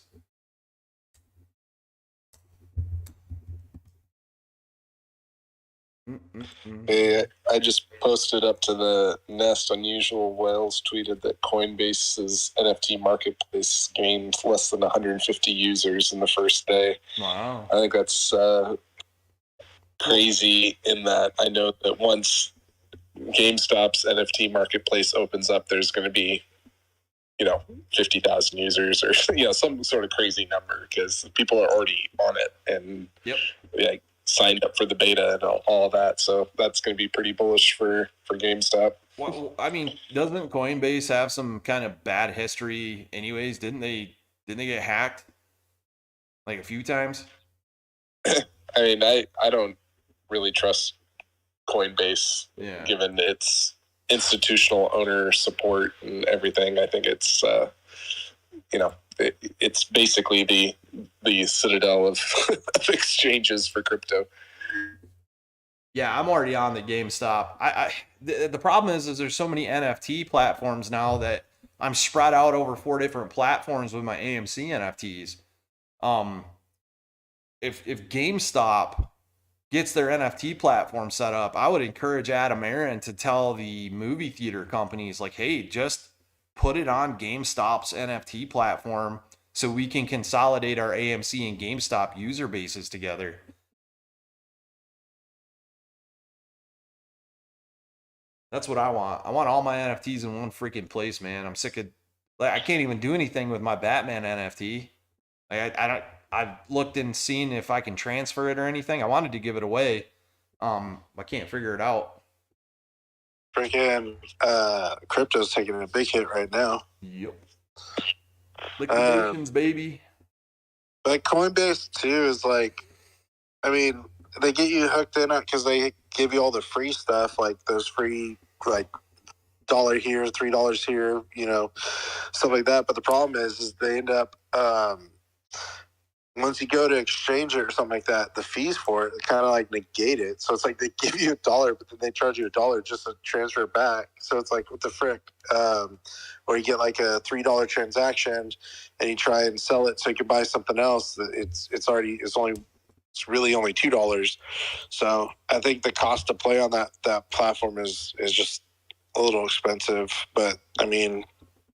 Hey, I just posted up to the Nest. Unusual Whales tweeted that Coinbase's NFT marketplace gained less than 150 users in the first day. Wow. I think that's crazy in that I know that once GameStop's NFT marketplace opens up, there's going to be, 50,000 users or, some sort of crazy number because people are already on it and signed up for the beta and all that. So that's going to be pretty bullish for GameStop. Well, I mean, doesn't Coinbase have some kind of bad history anyways? Didn't they get hacked like a few times? I mean, I don't really trust Coinbase given its institutional owner support and everything. I think it's, it's basically the citadel of exchanges for crypto. Yeah, I'm already on the GameStop. The problem is there's so many NFT platforms now that I'm spread out over 4 different platforms with my AMC NFTs. If GameStop gets their NFT platform set up, I would encourage Adam Aaron to tell the movie theater companies, like, hey, just put it on GameStop's NFT platform so we can consolidate our AMC and GameStop user bases together. That's what I want. I want all my NFTs in one freaking place, man. I'm sick of, like, I can't even do anything with my Batman NFT. Like, I don't. I've looked and seen if I can transfer it or anything. I wanted to give it away. I can't figure it out. Freaking crypto's taking a big hit right now. Yep. Liquidations, baby. But Coinbase too is like, I mean, they get you hooked in because they give you all the free stuff, like those free like $1 here, $3 here, you know, stuff like that. But the problem is they end up once you go to exchange it or something like that, the fees for it kind of like negate it. So it's like they give you $1, but then they charge you $1 just to transfer it back. So it's like, what the frick? Or you get like a $3 transaction and you try and sell it so you can buy something else. It's really only $2. So I think the cost to play on that platform is just a little expensive. But I mean,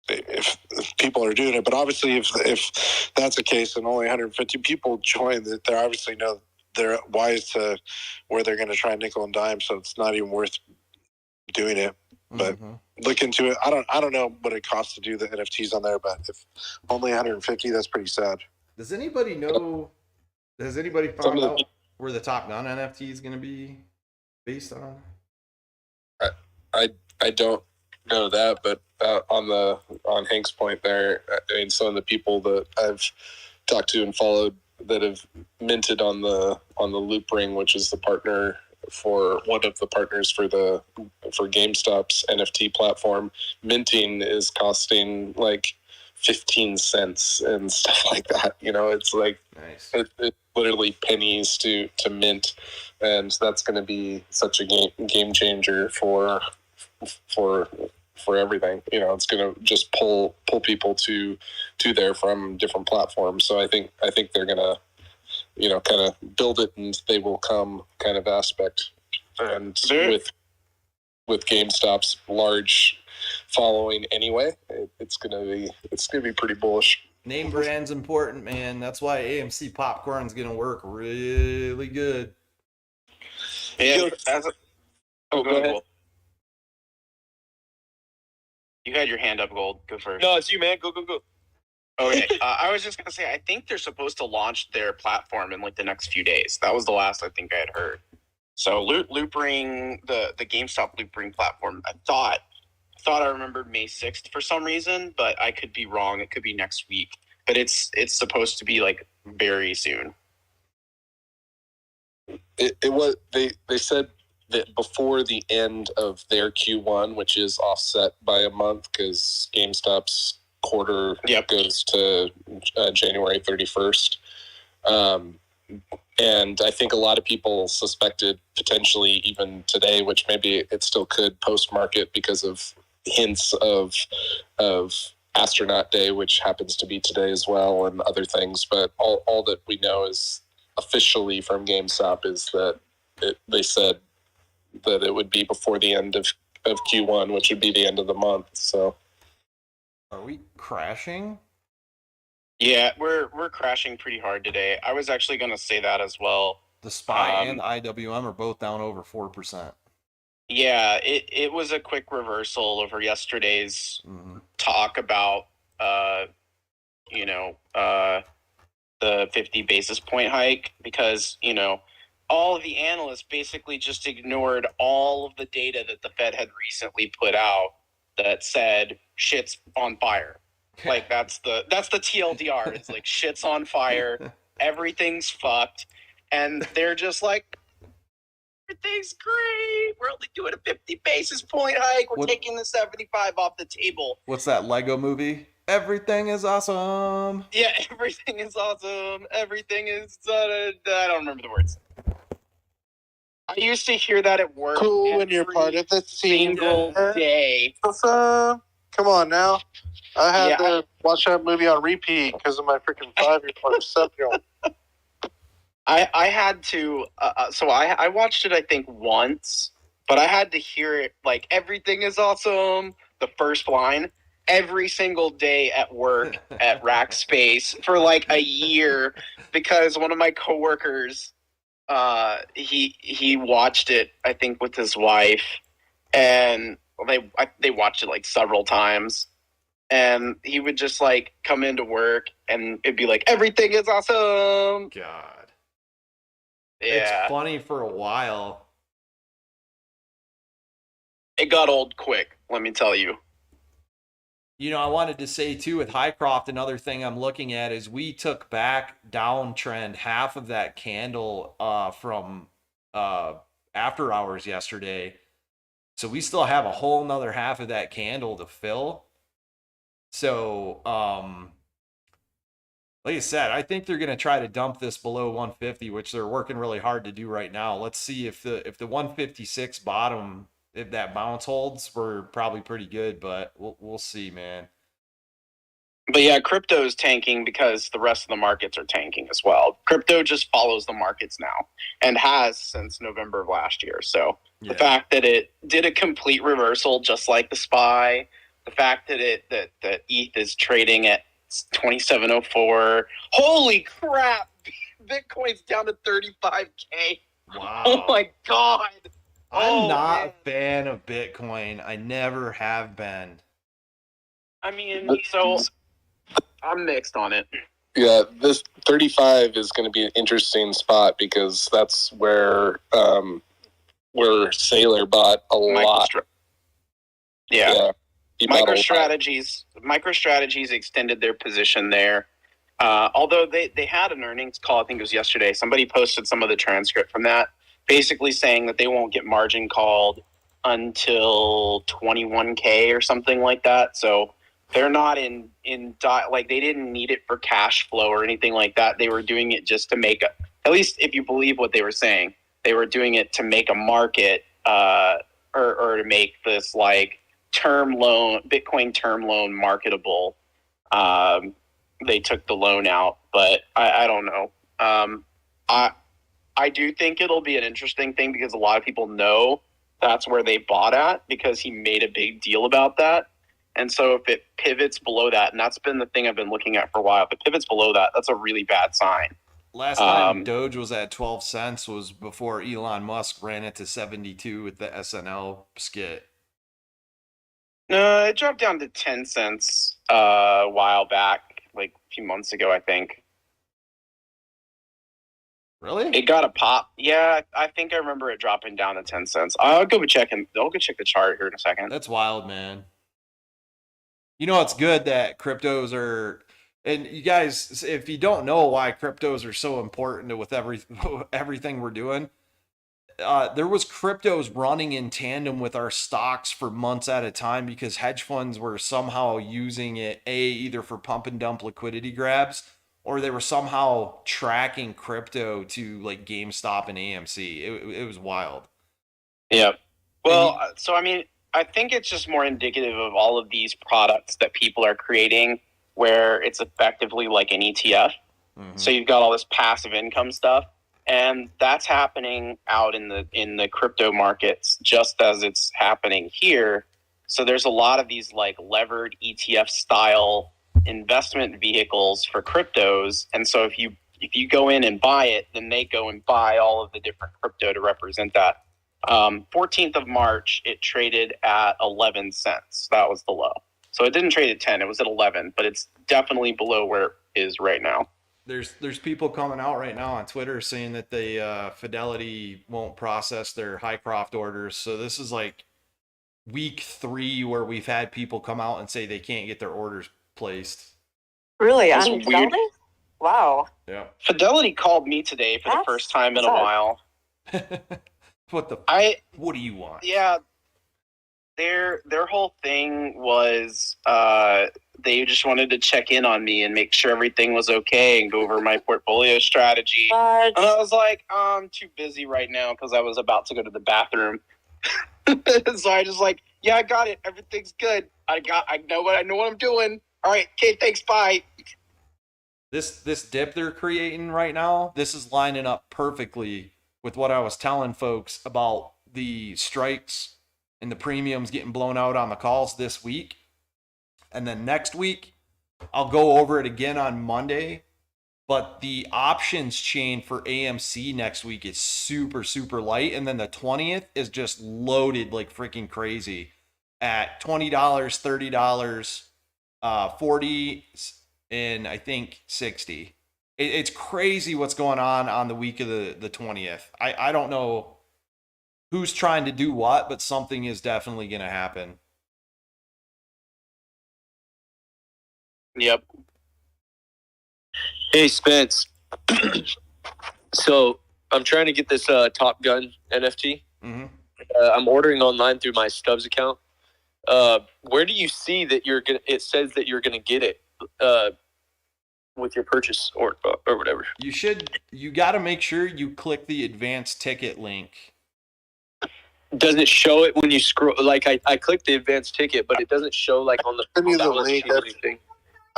if people are doing it, but obviously if that's the case and only 150 people join, that they obviously know they're wise to where they're going to try nickel and dime, so it's not even worth doing it. But look into it. I don't know what it costs to do the NFTs on there, but if only 150, that's pretty sad. Does anybody know? Has anybody found out where the Top Gun NFT is going to be based on? I don't know that, but on Hank's point there, I mean, some of the people that I've talked to and followed that have minted on the Loop Ring, which is the partner for one of the partners for GameStop's NFT platform, minting is costing like 15 cents and stuff like that. You know, it's like nice. It's literally pennies to mint, and that's going to be such a game changer for everything. You know, it's going to just pull people to there from different platforms. So I think they're going to, you know, kind of build it and they will come kind of aspect. And with GameStop's large following anyway, it's gonna be pretty bullish. Name brand's important, man. That's why AMC popcorn's gonna work really good. Yeah. Go ahead. Gold. You had your hand up, Gold. Go first. No, it's you, man. Go. Okay. I was just gonna say, I think they're supposed to launch their platform in like the next few days. That was the last I think I had heard. So Loop Ring, the GameStop Loop Ring platform, I thought I remembered May 6th for some reason, but I could be wrong. It could be next week. But it's supposed to be like very soon. It was they said that before the end of their Q1, which is offset by a month because GameStop's quarter goes to January 31st. And I think a lot of people suspected potentially even today, which maybe it still could post-market because of hints of Astronaut Day, which happens to be today as well, and other things. But all that we know is officially from GameStop is that they said that it would be before the end of Q1, which would be the end of the month. So, are we crashing? Yeah, we're crashing pretty hard today. I was actually going to say that as well. The SPY and the IWM are both down over 4%. Yeah, it was a quick reversal over yesterday's talk about the 50 basis point hike, because all of the analysts basically just ignored all of the data that the Fed had recently put out that said shit's on fire. Like that's the TLDR. It's like shit's on fire, everything's fucked, and they're just like, everything's great. We're only doing a 50 basis point hike. We're taking the 75 off the table. What's that Lego movie? Everything is awesome. Yeah, everything is awesome. Everything is. I don't remember the words. I used to hear that at work. Cool when you're part of the team. Single day. Awesome. Come on now. I had to watch that movie on repeat because of my freaking 5-year-old or 7-year-old. I had to. So I watched it, I think, once, but I had to hear it like everything is awesome. The first line every single day at work at Rackspace for like a year because one of my coworkers, he watched it, I think, with his wife. and they watched it like several times. And he would just like come into work and it'd be like, everything is awesome. God. Yeah. It's funny for a while. It got old quick, let me tell you. You know, I wanted to say too with Highcroft, another thing I'm looking at is we took back downtrend half of that candle from after hours yesterday. So we still have a whole nother half of that candle to fill. So like I said, I think they're gonna try to dump this below 150, which they're working really hard to do right now. Let's see if the 156 bottom, if that bounce holds, we're probably pretty good, but we'll see, man. But yeah, crypto is tanking because the rest of the markets are tanking as well. Crypto just follows the markets now and has since November of last year. So the fact that it did a complete reversal, just like the SPY, the fact that that ETH is trading at 2704. Holy crap! Bitcoin's down to 35K. Wow. Oh my god. I'm not a fan of Bitcoin. I never have been. I mean, so I'm mixed on it. Yeah, this 35 is going to be an interesting spot because that's where Sailor bought a lot. Yeah. MicroStrategies extended their position there. Although they had an earnings call, I think it was yesterday. Somebody posted some of the transcript from that, basically saying that they won't get margin called until 21K or something like that. So they're not like they didn't need it for cash flow or anything like that. They were doing it just to make at least if you believe what they were saying, they were doing it to make a market or to make this like Bitcoin term loan marketable. They took the loan out, but I don't know. I do think it'll be an interesting thing because a lot of people know that's where they bought at because he made a big deal about that. And so if it pivots below that, and that's been the thing I've been looking at for a while, if it pivots below that, that's a really bad sign. Last time Doge was at 12 cents was before Elon Musk ran it to 72 with the SNL skit. No, it dropped down to 10 cents a while back, like a few months ago, I think. Really? It got a pop. Yeah, I think I remember it dropping down to 10 cents. I'll go check the chart here in a second. That's wild, man. You know, it's good that cryptos are, and you guys, if you don't know why cryptos are so important with everything we're doing, there was cryptos running in tandem with our stocks for months at a time because hedge funds were somehow using it, either for pump and dump liquidity grabs, or they were somehow tracking crypto to like GameStop and AMC. It was wild. Yeah. Well, so I mean, I think it's just more indicative of all of these products that people are creating where it's effectively like an ETF. Mm-hmm. So you've got all this passive income stuff, and that's happening out in the crypto markets just as it's happening here. So there's a lot of these like levered ETF style investment vehicles for cryptos. And so if you go in and buy it, then they go and buy all of the different crypto to represent that. 14th of March, it traded at 11 cents. That was the low. So it didn't trade at 10. It was at 11, but it's definitely below where it is right now. There's people coming out right now on Twitter saying that Fidelity won't process their Highcroft orders. So this is like week 3 where we've had people come out and say they can't get their orders placed. Really? On Fidelity? Wow. Yeah. Fidelity called me today for the first time in a while. What do you want? Yeah. Their whole thing was they just wanted to check in on me and make sure everything was okay and go over my portfolio strategy. And I was like, I'm too busy right now because I was about to go to the bathroom. So I just like, yeah, I got it. Everything's good. I know what I'm doing. All right, okay, thanks, bye. This dip they're creating right now, this is lining up perfectly with what I was telling folks about the strikes and the premiums getting blown out on the calls this week. And then next week, I'll go over it again on Monday. but the options chain for AMC next week is super, super light. And then the 20th is just loaded like freaking crazy at $20, $30, 40, and I think 60. It's crazy what's going on the week of the 20th. I don't know who's trying to do what, but something is definitely going to happen. Yep. Hey, Spence. So I'm trying to get this Top Gun NFT. Mm-hmm. I'm ordering online through my Stubbs account. Where do you see that you're gonna? It says that you're gonna get it with your purchase or whatever. You got to make sure you click the advanced ticket link. Does it show it when you scroll? Like I clicked the advanced ticket, but it doesn't show like on the. Send you the balance link. sheet or anything.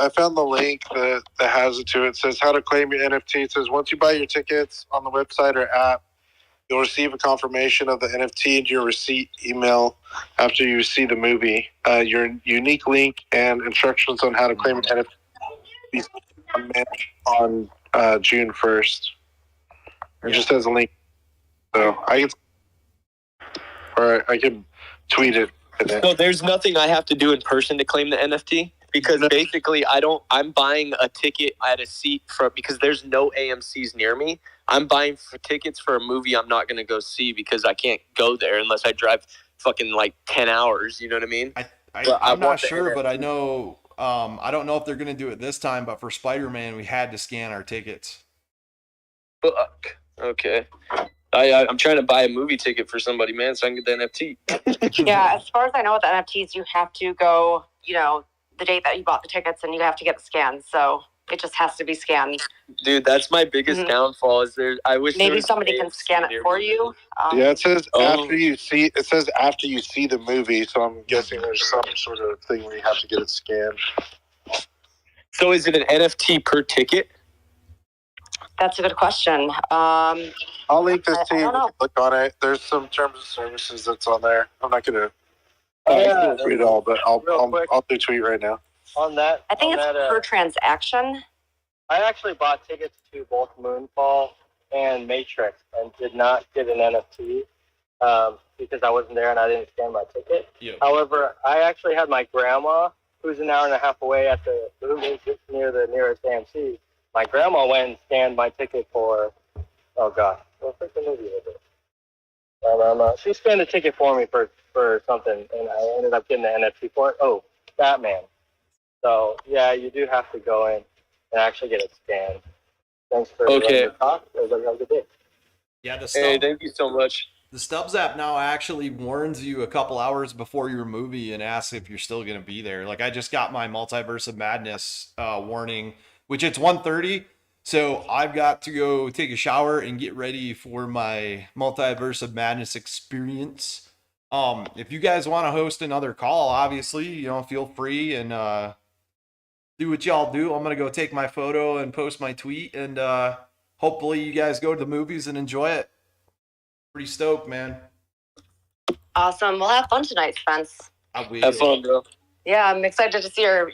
I found the link that has it to it. It says how to claim your NFT. It says once you buy your tickets on the website or app, you'll receive a confirmation of the NFT into your receipt email after you see the movie. Your unique link and instructions on how to claim an NFT on June 1st. It just has a link. So I can tweet it. So there's nothing I have to do in person to claim the NFT? Because basically I'm buying a ticket at a seat because there's no AMCs near me. I'm buying tickets for a movie I'm not going to go see because I can't go there unless I drive fucking like 10 hours. You know what I mean? I'm not sure, but I know, I don't know if they're going to do it this time, but for Spider-Man, we had to scan our tickets. Fuck. Okay. I'm trying to buy a movie ticket for somebody, man, so I can get the NFT. Yeah, as far as I know with the NFTs, you have to go, the date that you bought the tickets and you have to get it scanned. So it just has to be scanned. Dude, that's my biggest downfall. Is I wish maybe somebody can scan it for you. Yeah, it says after you see. It says after you see the movie. So I'm guessing there's some sort of thing where you have to get it scanned. So is it an NFT per ticket? That's a good question. I'll link this to you. Click on it. There's some terms of services that's on there. I'm not gonna read it all, but I'll do tweet right now. On that, I think it's per transaction. I actually bought tickets to both Moonfall and Matrix and did not get an NFT because I wasn't there and I didn't scan my ticket. Yeah. However, I actually had my grandma, who's an hour and a half away near the nearest AMC. My grandma went and scanned my ticket for, what freaking movie was it? She scanned a ticket for me for something, and I ended up getting the NFT for it. Oh, Batman. So, yeah, you do have to go in and actually get it scanned. Thanks for the talk. Everybody have a good day. Yeah, hey, thank you so much. The Stubbs app now actually warns you a couple hours before your movie and asks if you're still going to be there. Like I just got my Multiverse of Madness warning, which it's 1:30. So I've got to go take a shower and get ready for my Multiverse of Madness experience. If you guys want to host another call, obviously, feel free and do what y'all do. I'm going to go take my photo and post my tweet, and hopefully you guys go to the movies and enjoy it. Pretty stoked, man. Awesome. We'll have fun tonight, Spence. Have fun, bro. Yeah, I'm excited to see your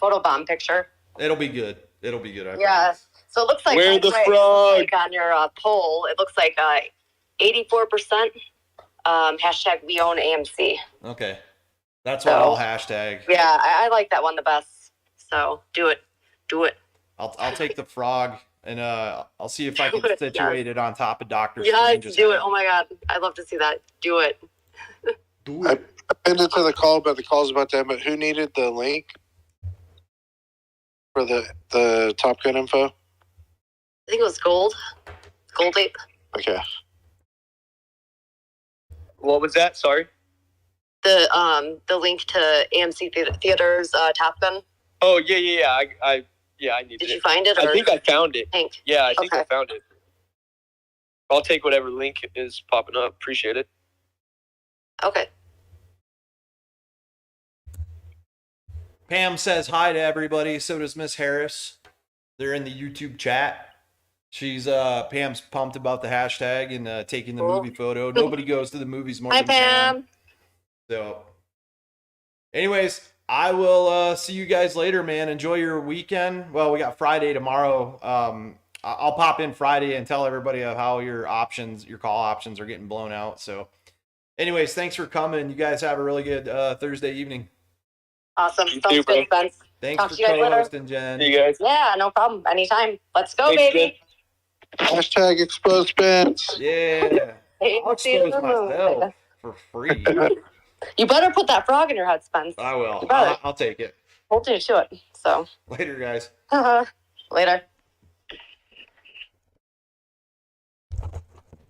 photobomb picture. It'll be good. I promise. So it looks like where the frog on your poll. It looks like 84%. Hashtag we own AMC. Okay, that's what I'll hashtag. Yeah, I like that one the best. So do it. I'll take the frog and I'll see if I can situate it on top of Dr. Strange's do it. Oh my god, I'd love to see that. Do it. I pinned it to the call, but the call's about to end. But who needed the link for the Top Gun info? I think it was Gold Ape. Okay. What was that? Sorry. The link to AMC Theaters Top Gun. Oh yeah. I needed it. Did you find it? I think I found it. Yeah, I think Okay. I found it. I'll take whatever link is popping up. Appreciate it. Okay. Pam says hi to everybody. So does Miss Harris. They're in the YouTube chat. Pam's pumped about the hashtag and taking the movie photo. Nobody goes to the movies more Hi, than Pam. Pam. So, anyways, I will see you guys later, man. Enjoy your weekend. Well, we got Friday tomorrow. I'll pop in Friday and tell everybody of how your call options are getting blown out. So anyways, thanks for coming. You guys have a really good Thursday evening. Awesome. You Sounds too, good, bro. Spence. Thanks Talk for to you guys later. co-hosting, Jen. See you guys. Yeah, no problem. Anytime. Let's go, Thanks, baby. Hashtag expose Spence. Yeah. Hey, I'll see you expose in the moon, myself baby. for free. You better put that frog in your head, Spence. I will. You better. I'll take it. Hold you to it. So. Later, guys. Later.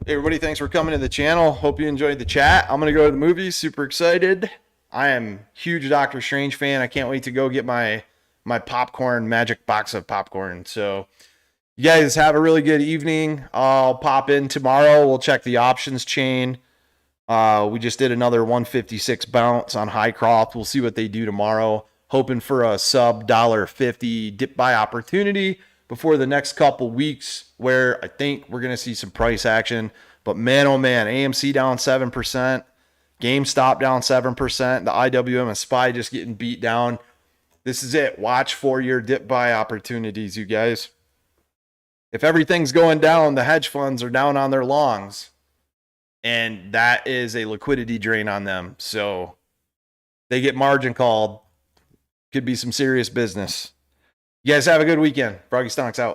Hey, everybody, thanks for coming to the channel. Hope you enjoyed the chat. I'm going to go to the movies. Super excited. I am a huge Doctor Strange fan. I can't wait to go get my popcorn, magic box of popcorn. So you guys have a really good evening. I'll pop in tomorrow. We'll check the options chain. We just did another 156 bounce on Highcroft. We'll see what they do tomorrow. Hoping for a sub $1.50 dip buy opportunity before the next couple weeks, where I think we're going to see some price action. But man, oh man, AMC down 7%, GameStop down 7%, the IWM and SPY just getting beat down. This is it. Watch for your dip buy opportunities, you guys. If everything's going down, the hedge funds are down on their longs, and that is a liquidity drain on them. So they get margin called. Could be some serious business. You guys have a good weekend. Froggy Stonks out.